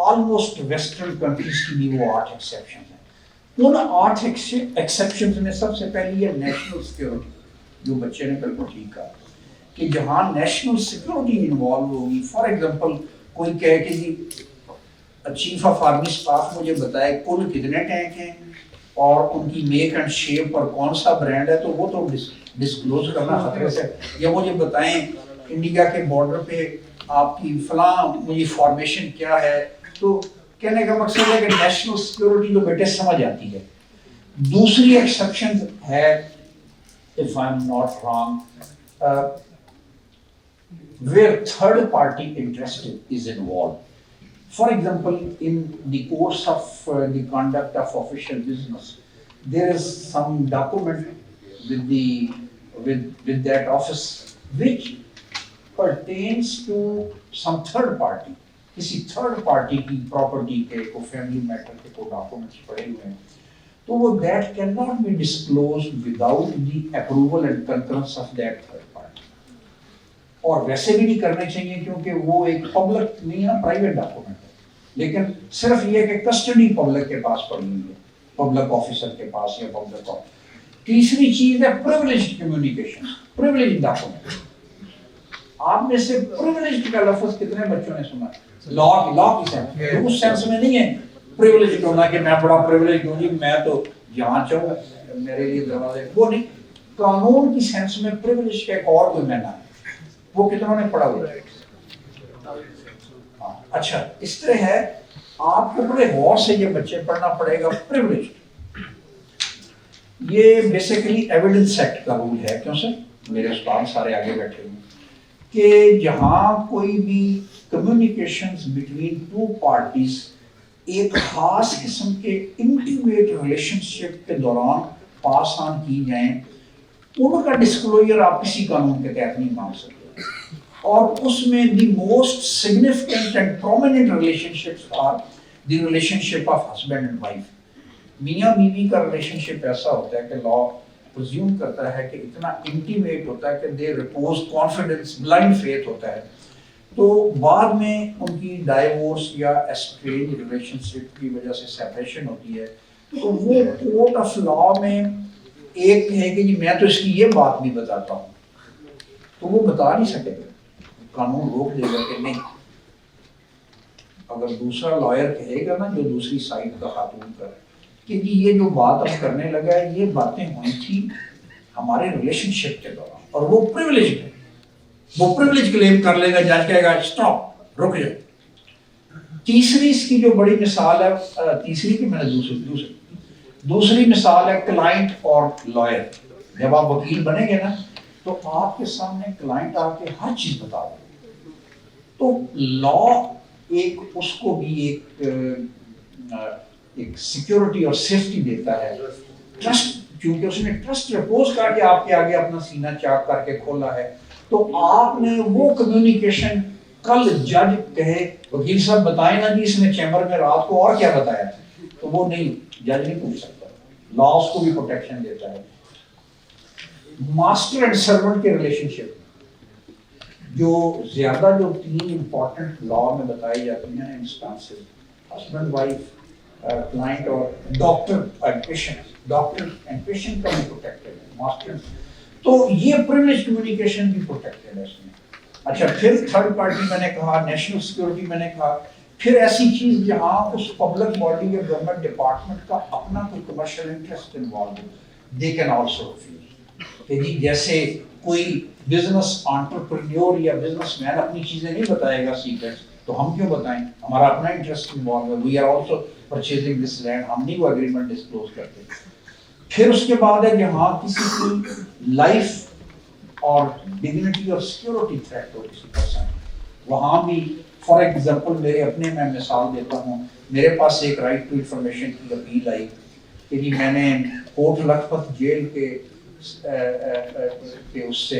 آلموسٹ ویسٹرن کنٹریز کی بھی وہ 8 ایکسیپشن ہیں. ان 8 ایکسیپشنز میں سب سے پہلی ہے نیشنل سیکیورٹی, جو بچے نے بالکل ٹھیک کہا کہ جہاں نیشنل سیکیورٹی انوالو ہوگی. فار ایگزامپل کوئی کہے کہ جی چیف آف آرمی اسٹاف مجھے بتائے کل کتنے ٹینک ہیں اور ان کی میک اینڈ شیپ اور کون سا برانڈ ہے, تو وہ تو ڈسکلوز کرنا خطرے سے. یا مجھے بتائیں انڈیا کے بارڈر پہ آپ کی فلاں مجھے فارمیشن کیا ہے, تو کہنے کا مقصد ہے کہ نیشنل سیکیورٹی تو بیٹے سمجھ آتی ہے. دوسری ایکسیپشن ہے if I'm not wrong where third party interest is involved. For example, in the course of the conduct of official business, there is some document with that office which pertains to some third party. کسی third party کی property کے کوئی family metre کے کوئی documents پڑے ہوئے ہیں, تو وہ that can not be disclosed without the approval and concurrence of that third party. اور ویسے بھی نہیں کرنے چاہیے کیونکہ وہ ایک پبلک نہیں ہے, پرائیویٹ ڈاکومنٹ ہے, لیکن صرف یہ کہ کسٹڈی پبلک کے پاس پڑی ہوئی ہے, پبلک آفیسر کے پاس یا پبلک. تیسری چیز ہے پریویلیجڈ کمیونیکیشن, پریویلیجڈ ڈاکومنٹ. آپ میں سے پریویلیجڈ کا لفظ کتنے بچوں نے سنا؟ لا کی سینس, اس سینس میں نہیں ہے پریویلیجڈ ہونا کہ میں بڑا پریویلیجڈ ہوں جی میں تو جہاں چاہوں میرے لیے دروازے, وہ نہیں. قانون کی سینس میں پریویلیج کا ایک اور کوئی معنی ہے, وہ کتنوں نے پڑھا ہوا ہے؟ اچھا اس طرح ہے, آپ کو بڑے غور سے یہ بچے پڑھنا پڑے گا. پریویلیج یہ بیسیکلی ایویڈنس ایکٹ کا رول ہے. کیوں سر؟ میرے استاد سارے آگے بیٹھے ہوئے کہ جہاں کوئی بھی کمیونیکیشنز بٹوین 2 پارٹیز ایک خاص قسم کے انٹیمیٹ ریلیشن شپ کے دوران پاس آن کی جائیں, ان کا ڈسکلوجر آپ کسی قانون کے تحت نہیں مانگ سکتے. اور اس میں the most significant and prominent relationships are the relationship of husband and wife. میاں بیوی کا ریلیشن شپ ایسا ہوتا ہے کہ لا پرزیوم کرتا ہے کہ اتنا انٹیمیٹ ہوتا ہے کہ دے ریپوز کانفیڈنس, بلائنڈ فیتھ ہوتا ہے. تو بعد میں ان کی ڈائیورس یا ایسٹرینج ریلیشن شپ کی وجہ سے سیپریشن ہوتی ہے, تو وہ کورٹ آف لا میں ایک ہے کہ جی میں تو اس کی یہ بات بھی بتاتا ہوں, تو وہ بتا نہیں سکے گا, قانون روک دے گا کہ نہیں. اگر دوسرا لائر کہے گا نا جو دوسری سائڈ کا خاتون کا کہ جی یہ جو بات اب کرنے لگا ہے یہ باتیں ہوئی تھی ہمارے ریلیشن شپ کے دوران, اور وہ پریویلیج ہے, وہ پریویلیج کلیم کر لے گا, جج کہے گا اسٹاپ رک جائے. تیسری اس کی جو بڑی مثال ہے, تیسری کی میں نے دوسری مثال ہے کلائنٹ اور لائر. جب آپ وکیل بنیں گے نا تو آپ کے سامنے کلائنٹ آ کے ہر چیز بتا دے, تو لا ایک اس کو بھی ایک سیکیورٹی اور سیفٹی دیتا ہے. ٹرسٹ, کیونکہ اس نے ٹرسٹ ریپوز کر کے آپ کے آگے اپنا سینہ چاک کر کے کھولا ہے, تو آپ نے وہ کمیونیکیشن کل جج کہے وکیل صاحب بتائیں نا جی اس نے چیمبر میں رات کو اور کیا بتایا, تو وہ نہیں, جج نہیں پوچھ سکتا. لا اس کو بھی پروٹیکشن دیتا ہے. ماسٹر اینڈ سرونٹ کے ریلیشن شپ جو زیادہ جو 3 امپورٹنٹ لا میں بتائی جاتی ہیں انسٹانسز, ہسبینڈ وائف, کلائنٹ اور doctor and patient. Doctor and patient کا بھی پروٹیکٹڈ ہے ماسٹر, تو یہ پریویلیج کمیونیکیشن بھی پروٹیکٹڈ ہے اس میں. اچھا پھر تھرڈ پارٹی میں نے کہا, نیشنل سیکیورٹی میں نے کہا, پھر ایسی چیز جہاں اس پبلک باڈی یا گورنمنٹ ڈپارٹمنٹ کا اپنا کوئی کمرشل انٹرسٹ انوالو ہو, دے کین آلسو ریفیوز. کہ جی جیسے کوئی بزنس انٹرپرینیور یا بزنس مین اپنی چیزیں نہیں بتائے گا سیکرٹس، تو ہم کیوں بتائیں؟ ہمارا اپنا انٹرسٹ انوالو ہے. We are also purchasing this land, ہم نہیں وہ اگریمنٹ ڈسکلوز کرتے. پھر اس کے بعد ہے جہاں کسی کی لائف اور ڈگنیٹی اور سیکورٹی تھریٹ ہو کسی پرسن، وہاں بھی فار ایگزامپل میرے اپنے میں مثال دیتا ہوں، میرے پاس ایک رائٹ ٹو انفارمیشن کی اپیل آئی کہ جی میں نے کوٹ لکھپت جیل کے اس سے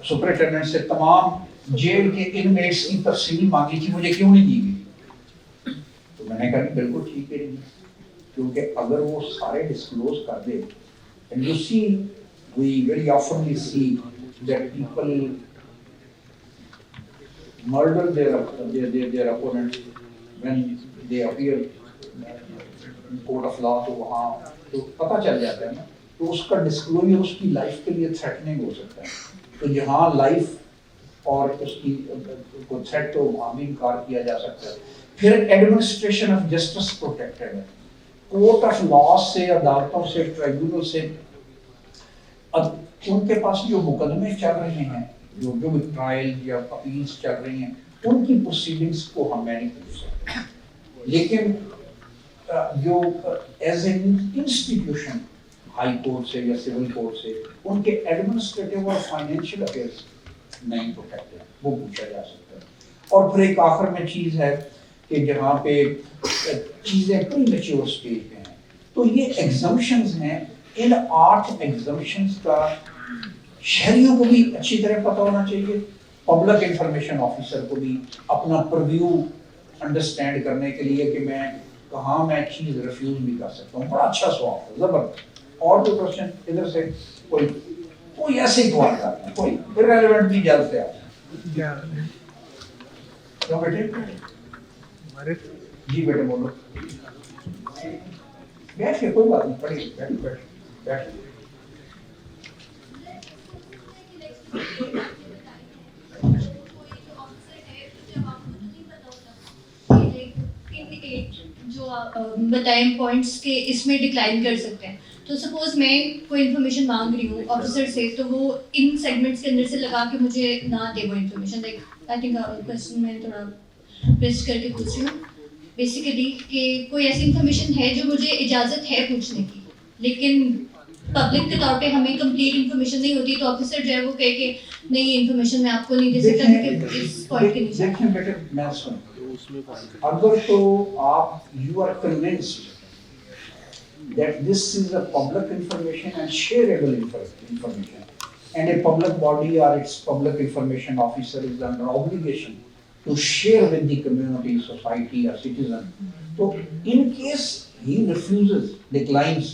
سپرنٹینڈنٹ سے تمام جیل کے انمیٹس کی تفصیل مانگی تھی، مجھے کیوں نہیں دی گئی؟ تو میں نے کہا کہ بالکل ٹھیک ہے نہیں، کیونکہ اگر وہ سارے ڈسکلوز کر دے، and you see we very oftenly see that people murder their opponents when they appear in court of law. تو وہاں تو پتہ چل جاتا ہے نا، تو اس کا ڈسکلوجر اس کی لائف کے لیے تھریٹننگ ہو سکتا ہے. تو جہاں لائف اور اس کی کو تھریٹ ہو وہاں بھی انکار کیا جا سکتا ہے. پھر ایڈمنسٹریشن آف جسٹس پروٹیکٹڈ ہے، کورٹ آف لا سے، عدالتوں سے، ٹرائبیونل سے. اب ان کے پاس جو مقدمے چل رہے ہیں، جو بھی ٹرائل یا اپیلس چل رہی ہیں، ان کی پروسیڈنگس کو ہم نہیں پوچھ سکتے. لیکن جو as an institution high court سے یا سول کورٹ سے ان کے ایڈمنسٹریٹو اور فائنینشیل افیئرس نہیں پروٹیکٹڈ، وہ پوچھا جا سکتا ہے. اور پھر ایک آخر میں چیز ہے کہ جہاں پہ چیزیں پری میچور اسٹیج پہ ہیں، تو یہ ایگزمپشنز ہیں. ان 8 ایگزمپشنز کا شہریوں کو بھی اچھی طرح پتہ ہونا چاہیے، پبلک انفارمیشن آفیسر کو بھی اپنا پرویو انڈرسٹینڈ کرنے کے لیے کہ میں کہاں میں چیز ریفیوز بھی کر سکتا ہوں. بڑا اچھا سوال ہے، زبردست. اور کوئی کوشچن ادھر سے؟ کوئی ایسے ہی سوال کرتے ہیں، کوئی irrelevant بھی جلد سے آتا ہے. کیوں بیٹے؟ جی بیٹے بولو. بیٹھے کوئی بات نہیں، پڑھیے، بیٹھے بیٹھے بیٹھے. جو بتائیں پوائنٹس کے اس میں ڈکلائن کر سکتے ہیں. تو سپوز میں کوئی انفارمیشن مانگ رہی ہوں آفیسر سے، تو وہ ان سیگمنٹس کے اندر سے لگا کے مجھے نہ دے وہ information. Like I think question میں تھوڑا ریسٹ کر کے پوچھ رہی ہوں بیسیکلی کہ کوئی ایسی انفارمیشن ہے جو مجھے اجازت ہے پوچھنے کی، لیکن پبلک کے طور پہ ہمیں کمپلیٹ انفارمیشن نہیں ہوتی، تو آفیسر جو ہے وہ کہے کہ نہیں انفارمیشن میں آپ کو نہیں دے سکتا کیونکہ اس پوائنٹ کے نیچے. دیکھیں بیٹے میں سن، اگر تو آپ you are convinced that this is a public information and shareable information, and a public body or its public information officer is under obligation to share with the community, society or citizen. So in case he refuses, declines,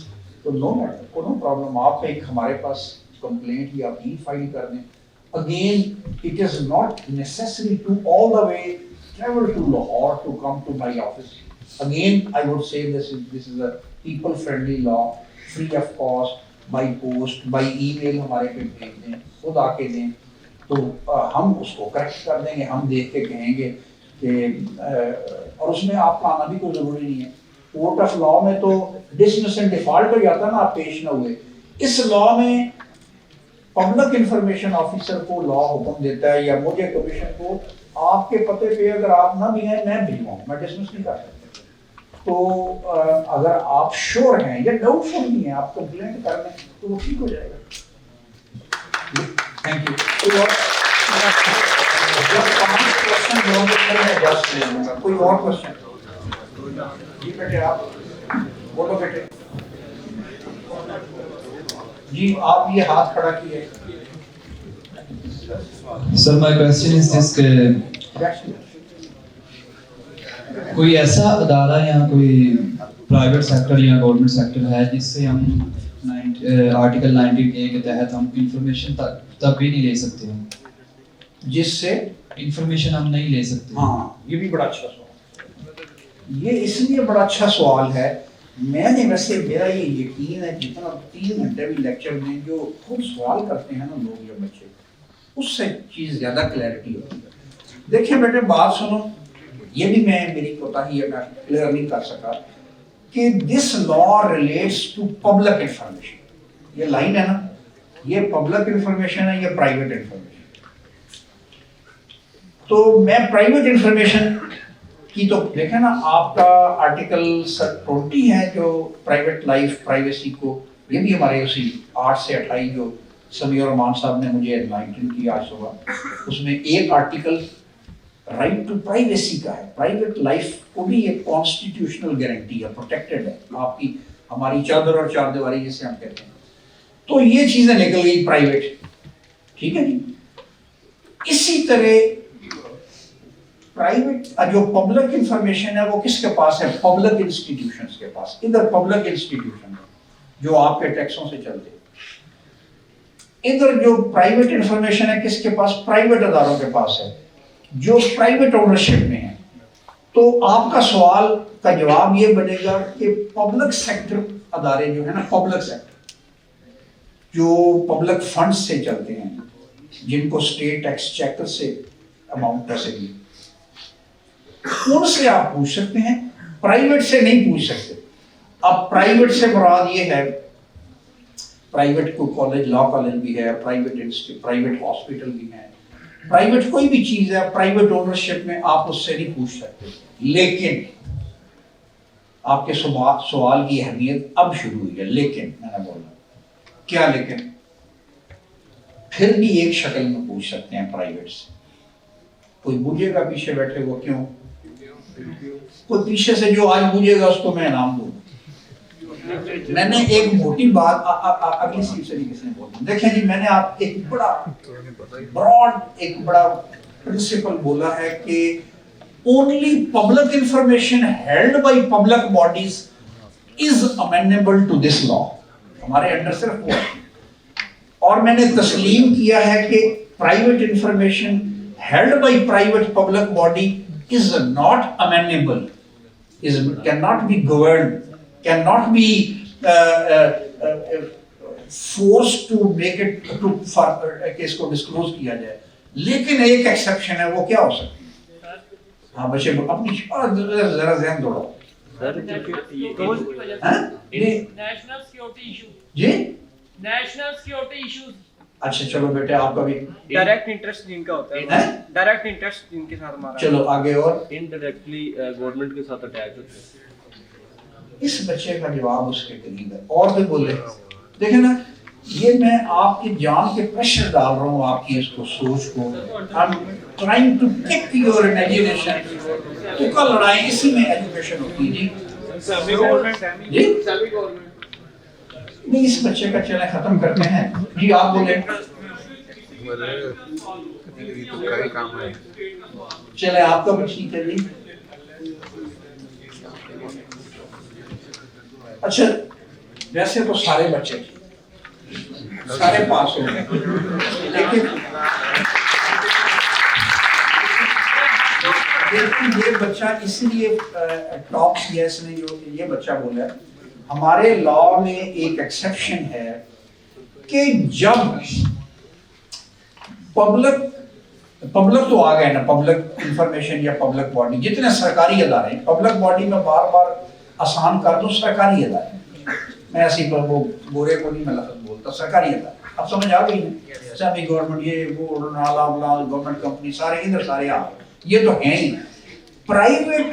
so no matter, no problem. آپ ایک ہمارے پاس complaint یا appeal file کر دیں. Again, it is not necessary to all the way travel to Lahore to come to my office. Again, I would say this is a people friendly law, free of cost, by post, by email ہمارے پہ بھیج دیں، خود آ کے دیں، تو ہم اس کو کریکٹ کر دیں گے. ہم دیکھ کے کہیں گے کہ اور اس میں آپ کا آنا بھی کوئی ضروری نہیں ہے. کورٹ آف لا میں تو ڈسمس اینڈ ڈیفالٹ ہو جاتا ہے نا، آپ پیش نہ ہوئے. اس لا میں پبلک انفارمیشن آفیسر کو لا حکم دیتا ہے یا مجھے کمیشن کو، آپ کے پتے پہ اگر آپ نہ بھی ہیں میں بھجواؤں، میں ڈسمس نہیں کر سکتا. تو اگر آپ شور ہیں یا ڈاؤٹ فل نہیں ہیں، آپ کمپلینٹ کر لیں تو وہ ٹھیک ہو جائے گا. Thank you. کوئی اور کوشچن؟ جی بیٹے آپ بولو بیٹے. جی آپ یہ ہاتھ کھڑا کیے. Sir, my question is this کہ کوئی ایسا ادارہ یا کوئی پرائیویٹ سیکٹر یا گورنمنٹ سیکٹر ہے جس سے ہم آرٹیکل 19A کے تحت ہم انفارمیشن تک بھی نہیں لے سکتے ہیں، جس سے انفارمیشن ہم نہیں لے سکتے؟ ہاں یہ بھی بڑا اچھا سوال. یہ اس لیے بڑا اچھا سوال ہے، میں نے ویسے میرا یہ یقین ہے جتنا 3 گھنٹے بھی لیکچر میں جو خود سوال کرتے ہیں نا لوگ یا بچے، اس سے چیز زیادہ کلیئرٹی ہوتی ہے. دیکھیں بیٹے بات سنو، یہ بھی میں میری کوتاہی ہے، میں کلیئر نہیں کر سکا کہ دس لا ریلیٹس ٹو پبلک انفارمیشن. یہ لائن ہے نا، یہ پبلک انفارمیشن ہے یا پرائیویٹ انفارمیشن؟ تو میں پرائیویٹ انفارمیشن کی تو دیکھیں نا آپ کا آرٹیکل 20 ہے جو پرائیویٹ لائف پرائیویسی کو، یہ بھی ہمارے اسی 8 سے 28 جو سمیع الرحمان صاحب نے مجھے انلائٹن کیا آج صبح، اس میں ایک آرٹیکل رائٹ ٹو پرائیویسی کا ہے. پرائیویٹ لائف کو بھی ایک کانسٹیٹیوشنل گارنٹی ہے، پروٹیکٹڈ ہے آپ کی، ہماری چادر اور چار دیواری جسے ہم کہتے ہیں. تو یہ چیزیں نکل گئی پرائیویٹ، ٹھیک ہے جی. اسی طرح پرائیویٹ جو پبلک انفارمیشن ہے وہ کس کے پاس ہے؟ پبلک انسٹیٹیوشنز کے پاس. ادھر پبلک انسٹیٹیوشن ہے جو آپ کے ٹیکسوں سے چلتے ہیں. ادھر جو پرائیویٹ انفارمیشن ہے کس کے پاس؟ پرائیویٹ اداروں کے پاس ہے جو پرائیویٹ اونرشپ میں ہیں. تو آپ کا سوال کا جواب یہ بنے گا کہ پبلک سیکٹر ادارے جو ہے نا، پبلک سیکٹر جو پبلک فنڈ سے چلتے ہیں، جن کو اسٹیٹ ایکسچیکر سے اماؤنٹ پیسے دی، ان سے آپ پوچھ سکتے ہیں، پرائیویٹ سے نہیں پوچھ سکتے. اب پرائیویٹ سے مراد یہ ہے، پرائیویٹ کو کالج، لا کالج بھی ہے، پرائیویٹ ہاسپٹل بھی ہے، پرائیویٹ کوئی بھی چیز ہے پرائیویٹ اونرشپ میں آپ اس سے نہیں پوچھ سکتے. لیکن آپ کے سوال کی اہمیت اب شروع ہوئی ہے. لیکن میں نے بولا کیا لیکن؟ پھر بھی ایک شکل میں پوچھ سکتے ہیں پرائیویٹ سے. کوئی بوجھے گا پیچھے بیٹھے وہ کیوں؟ کوئی پیچھے سے جو آج بوجھے گا اس کو میں انعام دوں. میں نے ایک موٹی بات اگلی سیٹ سے کسی نے بولی. دیکھیں جی، میں نے آپ ایک بڑا براڈ ایک بڑا پرنسپل بولا ہے کہ only public information held by public bodies is amenable to this law. ہمارے انڈر صرف وہ ہے. اور میں نے تسلیم کیا ہے کہ private information held by private public body is not amenable, cannot be governed, cannot be forced to make it to کہ اس کو ڈسکلوز کیا جائے. لیکن ایک ایکسیپشن ہے، وہ کیا ہو سکتی ہے؟ ہاں بچے اپنی ذرا ذہن دوڑاؤ. National security issue. جی نیشنل سیکورٹی ایشوز. اچھا چلو بیٹے، آپ کا بھی ڈائریکٹ انٹرسٹ جن کا ہوتا ہے، ڈائریکٹ انٹرسٹ جن کے ساتھ ہمارا. چلو آگے. اور انڈائریکٹلی گورنمنٹ کے ساتھ اٹیچ ہوتے ہیں. اس بچے کا جواب اس کے قریب ہے. اور بھی بولے. دیکھیں نا، یہ میں آپ کی جان کے پریشر ڈال رہا ہوں آپ کی اس کو سوچ کو. I'm trying to kick your imagination. تو کا لڑائی اسی میں ایجوکیشن ہوتی ہے. جی نہیں، اس بچے کا چلیں ختم کرتے ہیں. جی آپ بولیں. چلیں آپ کا بھی ٹھیک ہے جی. اچھا ویسے تو سارے بچے سارے پاس ہو گئے، لیکن یہ بچہ اس لیے ٹاپ کیا اس نے، جو یہ بچہ بولا ہمارے لا میں ایک ایکسیپشن ہے کہ جب پبلک تو آ گئے نا، پبلک انفارمیشن یا پبلک باڈی، جتنے سرکاری ادارے ہیں، پبلک باڈی میں بار بار آسان کر دوں، سرکاری ادارے، میں ایسی پر وہ گورے کو نہیں میں لفظ بولتا، سرکاری ادارے. اب سمجھ آ گئی نا، سیمی گورنمنٹ، یہ وہ نالا گورنمنٹ کمپنی، سارے ادھر سارے آ گئے. یہ تو ہیں ہی. پرائیویٹ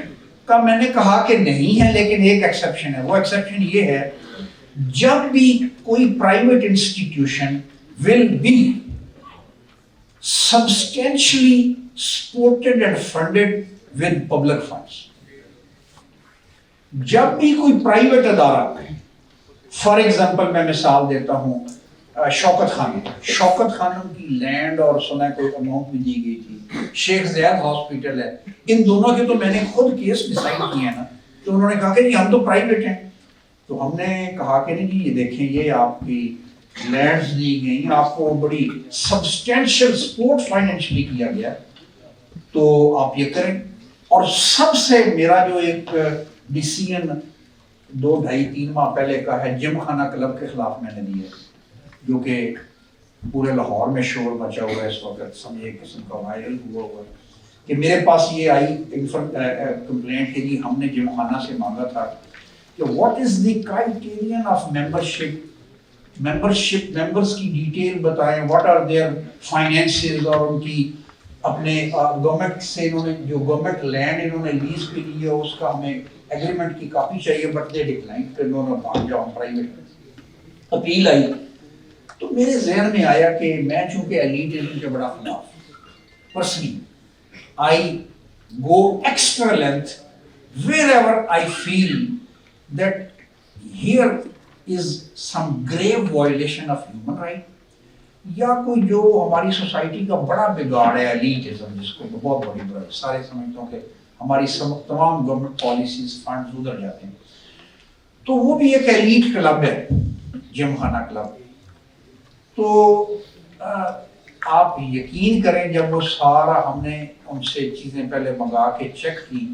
کا میں نے کہا کہ نہیں ہے، لیکن ایک ایکسیپشن ہے. وہ ایکسیپشن یہ ہے، جب بھی کوئی private institution will be substantially supported and funded with public funds. جب بھی کوئی پرائیویٹ ادارہ، فار ایگزامپل میں مثال دیتا ہوں، شوکت خانم کی لینڈ اور سنا کوئی اماؤنٹ بھی دی گئی تھی، شیخ زید ہاسپٹل ہے، ان دونوں کے تو میں نے خود کیس ڈیسائیڈ کیے ہیں نا. تو انہوں نے کہا کہ ہم تو پرائیویٹ ہیں. تو ہم نے کہا کہ نہیں جی، یہ دیکھیں یہ آپ کی لینڈز دی گئی، آپ کو بڑی سبسٹینشیل سپورٹ فائنینشلی کیا گیا، تو آپ یہ کریں. اور سب سے میرا جو ایک ڈیسیژن 2-2.5-3 ماہ پہلے کا ہے، جم خانہ کلب کے خلاف میں نے دی ہے، جو کہ پورے لاہور میں شور مچا ہوا ہے اس وقت، سمجھے ایک قسم کا وائرل ہوا ہے کہ میرے پاس یہ آئی کمپلینٹ کہ جی ہم نے جم خانہ سے مانگا تھا کہ what is the criterion of membership members کی ڈیٹیل بتائیں, واٹ آر دیئر فائنینسز, اور ان کی اپنے گورنمنٹ سے انہوں نے جو گورنمنٹ لینڈ انہوں نے لیز پہ لی ہے اس کا ہمیں ایگریمنٹ کی کاپی چاہیے, بٹ دے ڈکلائن, پھر انہوں نے بھاگ جاؤ پرائیویٹ اپیل آئی. تو میرے ذہن میں آیا کہ میں چونکہ ایلیٹزم کے بڑا خلاف personally I go extra length wherever I feel that here is some grave violation of human right, یا کوئی جو ہماری سوسائٹی کا بڑا بگاڑ ہے ایلیٹزم, جس کو بہت بڑی برائی سارے سمجھتا ہوں کہ ہماری تمام گورنمنٹ پالیسیز فنڈز ادھر جاتے ہیں. تو وہ بھی ایک ایلیٹ کلب ہے, جم خانہ کلب. تو آپ یقین کریں جب وہ سارا ہم نے ان سے چیزیں پہلے منگا کے چیک کی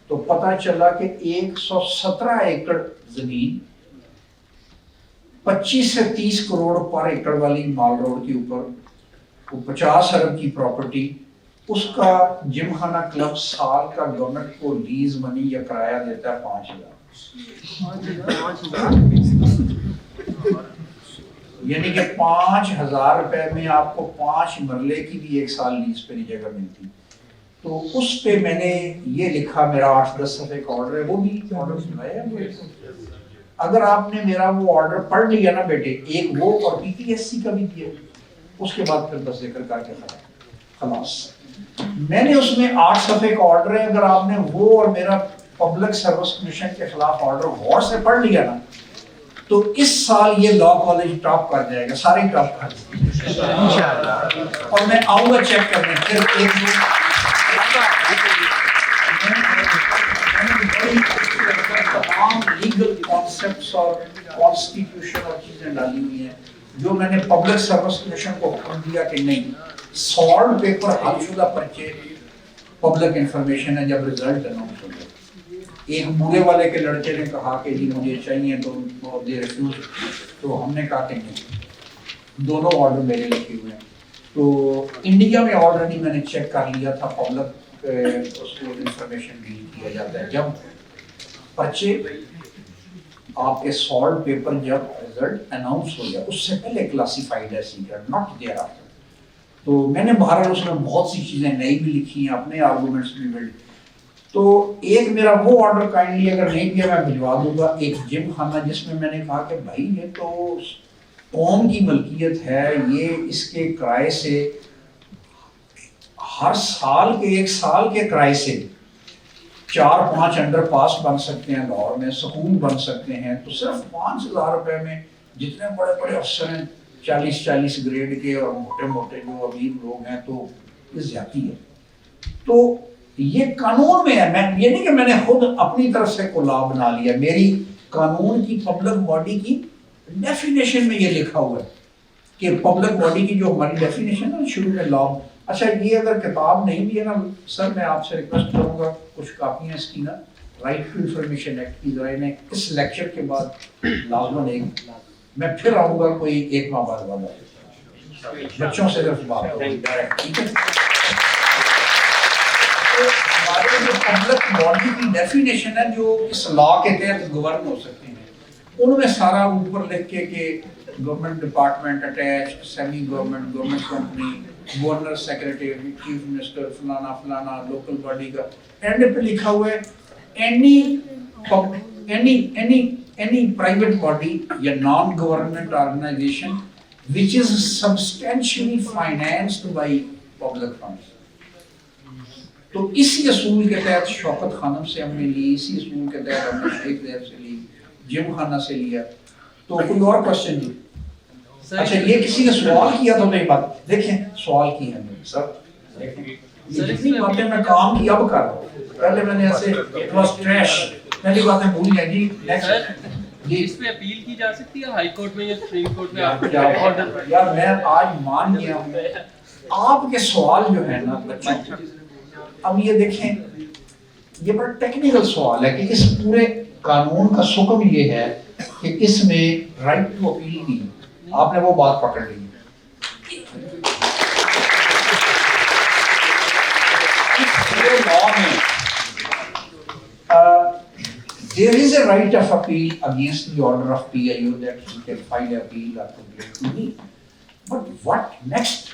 تو پتہ چلا کہ 117 ایکڑ زمین 25 سے 30 کروڑ پر ایکڑ والی مال روڈ کے اوپر 50 ارب کی پراپرٹی, اس کا جم خانہ کلب سال کا گورنمنٹ کو لیز منی یا کرایہ دیتا ہے 5,000. یعنی کہ 5,000 روپے میں آپ کو 5 مرلے کی بھی ایک سال لیز پہ جگہ ملتی. تو اس پہ میں نے یہ لکھا, میرا 8-10 صفحے کا آرڈر ہے, وہ بھی آرڈر سنایا ہے. اگر آپ نے میرا وہ آرڈر پڑھ لیا نا بیٹے, ایک وہ اور PPSC کا بھی دیا, اس کے بعد پھر بس ذکر کر کے خلاص. میں نے اس میں 8 صفحے کا آرڈر ہے, اگر آپ نے وہ اور میرا پبلک سروس کمیشن کے خلاف آرڈر غور سے پڑھ لیا نا تو اس سال یہ لا کالج ٹاپ کر جائے گا, سارے ٹاپ کر جائیں گے. اور میں آؤں گا چیک کرنے, پھر ایک تمام لیگل کانسیپٹس اور کانسٹیٹیوشن اور چیزیں ڈالی ہوئی ہیں جو میں نے پبلک سروس کمیشن کو حکم دیا کہ نہیں, سالڈ پیپر حل شدہ پرچے پبلک انفارمیشن ہے جب رزلٹ اناؤنس ہو گیا. ایک بوڑھے والے کے لڑکے نے کہا کہ جی مجھے چاہیے تو دے ریفیوز, تو ہم نے کہا کہ نہیں, دونوں آرڈر میرے لکھے ہوئے ہیں. تو انڈیا میں آلریڈی میں نے چیک کر لیا تھا, پبلک اس کو انفارمیشن ڈیل کیا جاتا ہے جب پرچے آپ کے سالڈ پیپر جب رزلٹ اناؤنس ہو جائے, اس سے پہلے کلاسیفائڈ ہے سیکرٹ, ناٹ دیئر آفٹر. تو میں نے بہرحال اس میں بہت سی چیزیں نئی بھی لکھی ہیں, اپنے آرگومنٹس بھی بلڈ. تو ایک میرا وہ آرڈر کائنڈلی اگر نہیں دیا میں بھجوا دوں گا, ایک جم خانہ جس میں نے کہا کہ بھائی یہ تو قوم کی ملکیت ہے, یہ اس کے کرائے سے ہر سال کے 1 سال کے کرائے سے 4-5 انڈر پاس بن سکتے ہیں لاہور میں, سکول بن سکتے ہیں. تو صرف 5,000 روپے میں جتنے بڑے بڑے افسر ہیں 40 گریڈ کے اور موٹے موٹے جو امیر لوگ ہیں, تو یہ زیادتی ہے. تو یہ قانون میں ہے, میں یہ نہیں کہ میں نے خود اپنی طرف سے کوئی لا بنا لیا, میری قانون کی پبلک باڈی کی ڈیفینیشن میں یہ لکھا ہوا ہے کہ پبلک باڈی کی جو ہماری ڈیفینیشن ہے شروع میں لا. اچھا یہ اگر کتاب نہیں بھی ہے نا سر, میں آپ سے ریکویسٹ کروں گا کچھ کاپیاں اس کی نا, رائٹ ٹو انفارمیشن ایکٹ کی ذرا انہیں اس لیکچر کے بعد لازماً ایک میں پھر آؤں گا کوئی 1 ماہ بعد والا, بچوں سے صرف بات ہوگی ڈائریکٹ, ٹھیک ہے. ہمارے جو پبلک باڈی کی ڈیفینیشن ہے جو اس لا کے تحت گورن ہو سکتے ہیں, ان میں سارا اوپر لکھ کے کہ government department attach, semi government, government company, governor secretary, chief minister, فلانا فلانا, لوکل باڈی کا اینڈ پہ لکھا ہوا ہے any private body یا non government organization which is substantially financed by public funds. تو اسی اصول کے تحت شوکت خانم سے ہم نے لی, اسی اصول کے تحت ہم نے شیخ زید سے لی, جم خانہ سے لیا. تو کوئی اور کوشچن جی؟ اچھا یہ کسی نے سوال کیا تو نہیں بات دیکھیں, سوال کی ہے سر, جتنی باتیں میں کام کی اب کر رہا ہوں, پہلے میں نے ایسے it was trash, پہلی باتیں بھول جائیں. جی نیکسٹ. جی اس پہ اپیل کی جا سکتی ہے ہائی کورٹ میں یا سپریم کورٹ میں؟ یار میں آج مان گیا ہوں آپ کے سوال جو ہے نا بچوں. اب یہ دیکھیں یہ بڑا ٹیکنیکل سوال ہے کہ اس پورے قانون کا سکم یہ ہے کہ اس میں رائٹ ٹو اپیل نہیں, آپ نے وہ بات پکڑ لی. there is a right of appeal against the order of PIO that he can file appeal or complaint to me. But what next?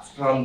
after all,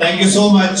Thank you so much,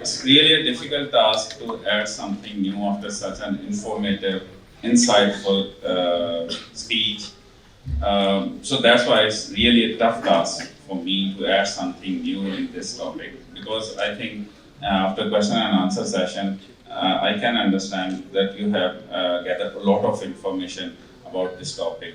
It's really a difficult task to add something new after such an informative, insightful speech. So that's why it's really a tough task for me to add something new in this topic, because I think after question and answer session, I can understand that you have gathered a lot of information about this topic.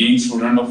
being student of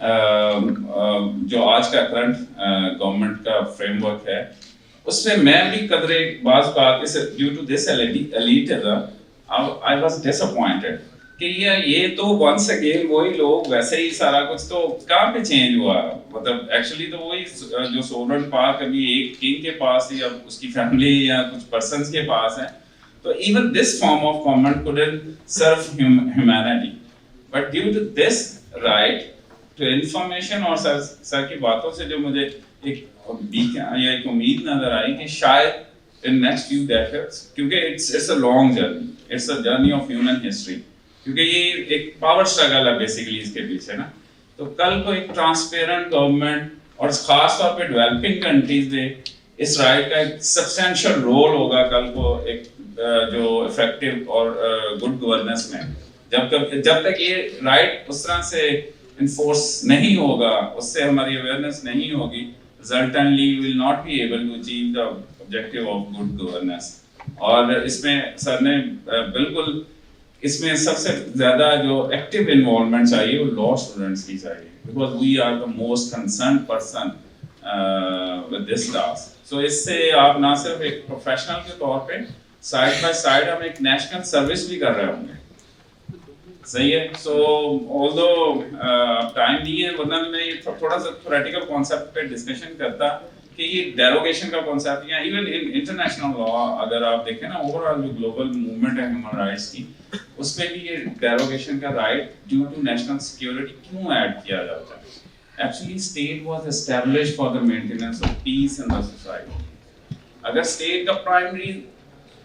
جو آج کا current government کا framework ہے اس میں میں بھی قدرے بعض بات due to this elitism I was disappointed کہ یہ تو ونس اگین وہی لوگ ویسے ہی سارا کچھ تو کہاں پہ چینج ہوا. مطلب ایکچولی تو وہی جو سوورن پارک ابھی ایک کنگ کے پاس ہی اب اس کی فیملی یا کچھ پرسنس کے پاس ہے. تو even this form of government couldn't serve humanity but due to this right to information اور سر کی باتوں سے جو مجھے ایک امید نظر آئی کہ شاید in next few decades کیونکہ it's a long journey, it's a journey of human history کیونکہ یہ ایک پاور اسٹرگل ہے بیسیکلی اس کے پیچھے نا. تو کل کو ایک ٹرانسپیرنٹ گورنمنٹ اور خاص طور پہ ڈیولپنگ کنٹریز میں اس رائٹ کا ایک سبسٹینشیل رول ہوگا کل کو ایک جو افیکٹو اور گڈ گورننس میں. جب تک یہ رائٹ اس طرح سے انفورس نہیں ہوگا, اس سے ہماری اویئرنیس نہیں ہوگی, resultantly we will not be able to achieve the objective of good governance. اور اس میں سر نے بالکل اس میں سب سے زیادہ جو ایکٹیو انوالومنٹ چاہیے وہ لاء اسٹوڈنٹس کی چاہیے because we are the most concerned person with this task. So اس سے آپ نہ صرف ایک پروفیشنل کے طور پہ سائڈ بائی سائڈ ہم ایک نیشنل سروس بھی کر رہے ہوں گے. صحیح ہے. سو آلدو ٹائم نہیں ہے ورنہ میں یہ تھوڑا سا تھیوریٹیکل کانسیپٹ پہ ڈسکشن کرتا کہ یہ ڈیروگیشن کا کانسیپٹ یا ایون انٹرنیشنل لا اگر آپ دیکھیں نا اوور آل جو گلوبل موومنٹ ہے ہیومن رائٹس کی اس میں بھی یہ ڈیروگیشن کا right due to national security کیوں ایڈ کیا جاتا ہے. Actually state was established for the maintenance of peace in the society. اگر اسٹیٹ کا پرائمری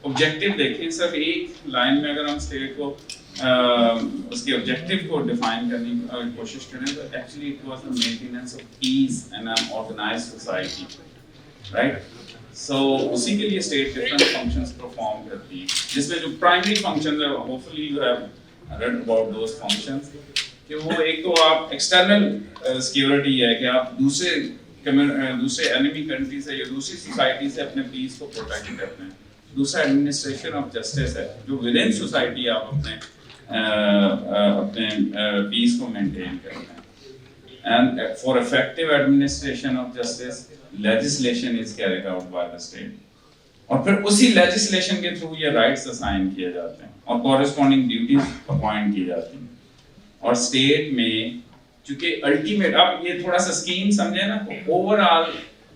آبجیکٹیو دیکھیں صرف ایک لائن میں اگر ہم اسٹیٹ کو اس کے آبجیکٹیو کو ڈیفائن کرنے کی کوشش کریں تو actually it was the maintenance of peace in an organized society right. So اسی کے لیے اسٹیٹ ڈفرنٹ فنکشنز پرفارم کرتی ہے جس میں جو پرائمری فنکشنز ہے hopefully you have read about those functions کہ وہ ایک تو آپ ایکسٹرنل سیکورٹی ہے کہ آپ دوسرے انیمی کنٹری سے یا دوسری سوسائٹی سے اپنے پیس کو پروٹیکٹ کرتے ہیں. دوسرا ایڈمنسٹریشن آف جسٹس ہے جو ود ان سوسائٹی آپ اپنے پیس کو مینٹین کرتے ہیں. And for effective administration of justice legislation is carried out by the state اور پھر اسی لیجسلیشن کے تھرو یہ رائٹس اسائن کیے جاتے ہیں اور کورسپونڈنگ ڈیوٹیز اپوائنٹ کی جاتی ہیں. اور اسٹیٹ میں چونکہ الٹیمیٹ اب یہ تھوڑا سا اسکیم سمجھے نا اوور آل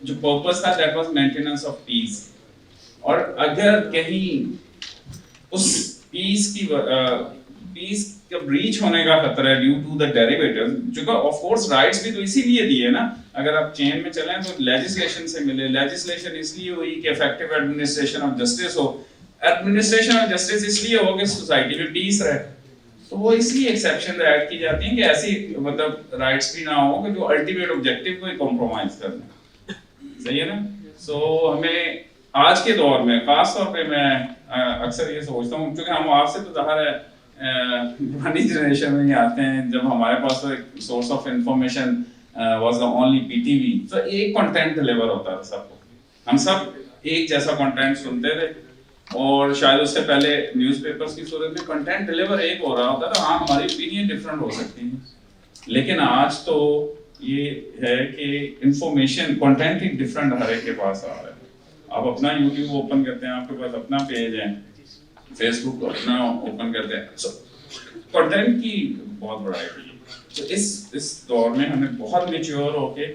جو پرپز تھا دیٹ واز مینٹیننس آف پیس. اور اگر کہیں اس پیس کا بریچ ہونے کا خطرہ ہے ڈیو ٹو دا ڈیریویٹیوز چونکہ آف کورس رائٹس بھی تو اسی لیے دیے نا. اگر آپ چین میں چلیں تو لیجسلیشن سے ملے. لیجسلیشن اس لیے ہوئی کہ افیکٹو ایڈمنسٹریشن آف جسٹس ہو. ایڈمنسٹریشن آف جسٹس اس لیے ہو کہ سوسائٹی میں پیس رہے. تو وہ اس لیے ایکسیپشن ایڈ کی جاتی ہیں کہ ایسی مطلب رائٹس بھی نہ ہو کہ جو الٹیمیٹ آبجیکٹیو کو کمپرومائز کر دیں. صحیح ہے نا. سو ہمیں آج کے دور میں خاص طور پہ میں اکثر یہ سوچتا ہوں کیونکہ ہم آپ سے تو ظاہر ہے پرانی جنریشن میں ہی آتے ہیں جب ہمارے پاس تو ایک source of information was the only P T V. تو ایک کنٹینٹ ڈلیور ہوتا تھا سب کو. ہم سب ایک جیسا کنٹینٹ سنتے تھے اور شاید اس سے پہلے نیوز پیپرز کی صورت میں کنٹینٹ ڈلیور ایک ہو رہا ہوتا تھا. ہاں ہماری اوپینین ڈفرینٹ ہو سکتی ہیں لیکن آج تو یہ ہے کہ انفارمیشن کنٹینٹ ہی ڈفرینٹ ہر ایک کے پاس آ رہا ہے. آپ اپنا یوٹیوب اوپن کرتے ہیں آپ کے پاس اپنا پیج ہے, فیس بک اپنا اوپن کرتے ہیں. سو کنٹینٹ کی بہت ورائٹی ہے. تو اس دور میں ہمیں بہت میچیور ہو کے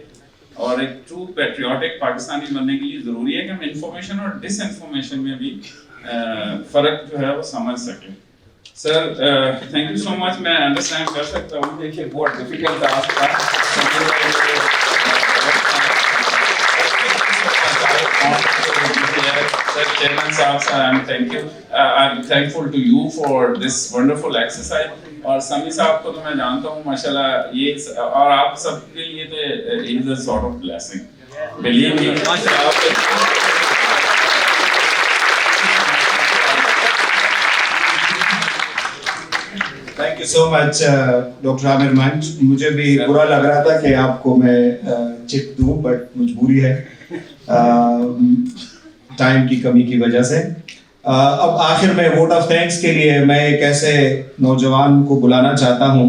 اور ایک ٹرو پیٹریوٹک پاکستانی بننے کے لیے ضروری ہے کہ ہم انفارمیشن اور ڈس انفارمیشن میں بھی فرق جو ہے وہ سمجھ سکیں. سر تھینک یو سو مچ. میں انڈرسٹینڈ کر سکتا ہوں کہ یہ بہت ڈیفیکلٹ ٹاسک تھا. Chairman Sahab, I'm thankful to you for this wonderful exercise. اور سمی صاحب کو تو میں جانتا ہوں ماشاءاللہ یہ اور آپ سب کے لیے تو is a sort of blessing. Believe me. Thank you so much, Dr. Amir Manch. مجھے بھی برا لگ رہا تھا کہ آپ کو میں چپ دوں بٹ مجبوری ہے ٹائم کی کمی کی وجہ سے. اب آخر میں ووٹ آف تھینکس کے لیے میں ایک ایسے نوجوان کو بلانا چاہتا ہوں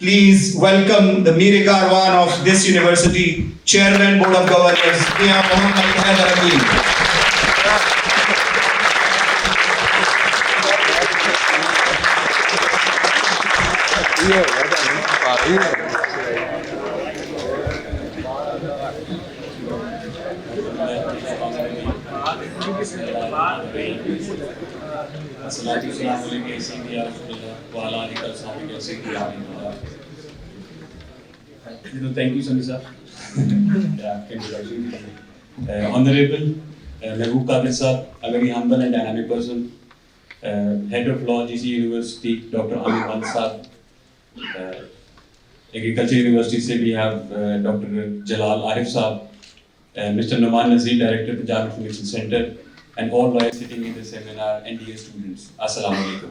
Please welcome the Mir Karwan of this university, Chairman Board of Governors, Mia Mohammad Haider Amin. Thank you, Samisa. Honorable Mehboob Qadir Sahab, a very humble and dynamic person. Head of Law, GC University, Dr. Amir Khan Sahab. Agriculture University se we have Dr. Jalal Arif Sahab, Mr. Numan Nazir, Director of Punjab Information Center, and all lawyers sitting in this seminar, NDA students. Assalamu alaikum.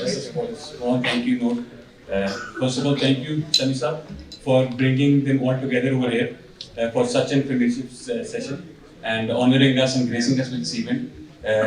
This is for a small thank you note. First of all, thank you, Shami Sahab, for bringing them all together over here for such an informative session and honoring us and gracing us with this event,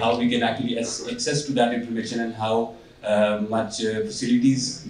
how we can actually access to that information and how much facilities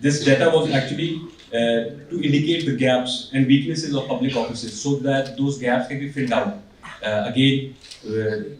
this data was actually to indicate the gaps and weaknesses of public offices so that those gaps can be filled out. Again,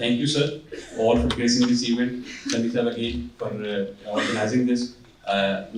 Thank you, sir, all for gracing this event. Thank you, sir, again for organizing this.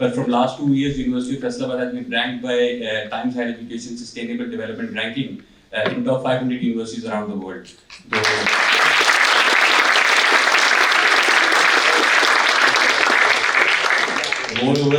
but from last 2 years, University of Faisalabad has been ranked by Times Higher Education Sustainable Development Ranking in top 500 universities around the world. Moreover,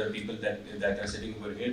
the people that are sitting over here.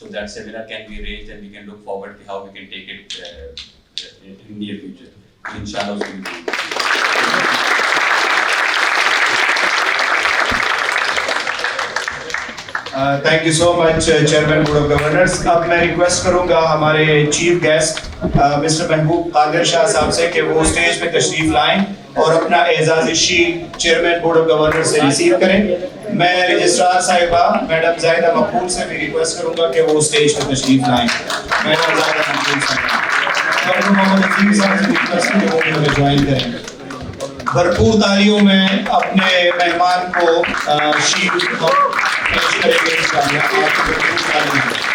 so that seminar can be arranged and we can look forward to how we can take it in near future. Inshallah. Thank you so much chairman board of governors. اب میں request کروں گا ہمارے chief guest mister محبوب قادر شاہ صاحب سے کہ وہ stage پہ تشریف لائیں اور اپنا اعزازی shield chairman board of governor سے ریسیو کریں. میں رجسٹرار صاحبہ میڈم زاہدہ مقبول سے بھی ریکویسٹ کروں گا کہ وہ اسٹیج پہ تشریف لائیں. میڈم زاہدہ مقبول صاحبہ ڈاکٹر محمد عظیم صاحب سے ریکویسٹ کریں کہ وہ بھی ہمیں جوائن کریں. بھرپور تالیوں میں اپنے مہمان کو شیلڈ پیش کریں گے انشاءاللہ. آپ کو بھرپور تالیاں.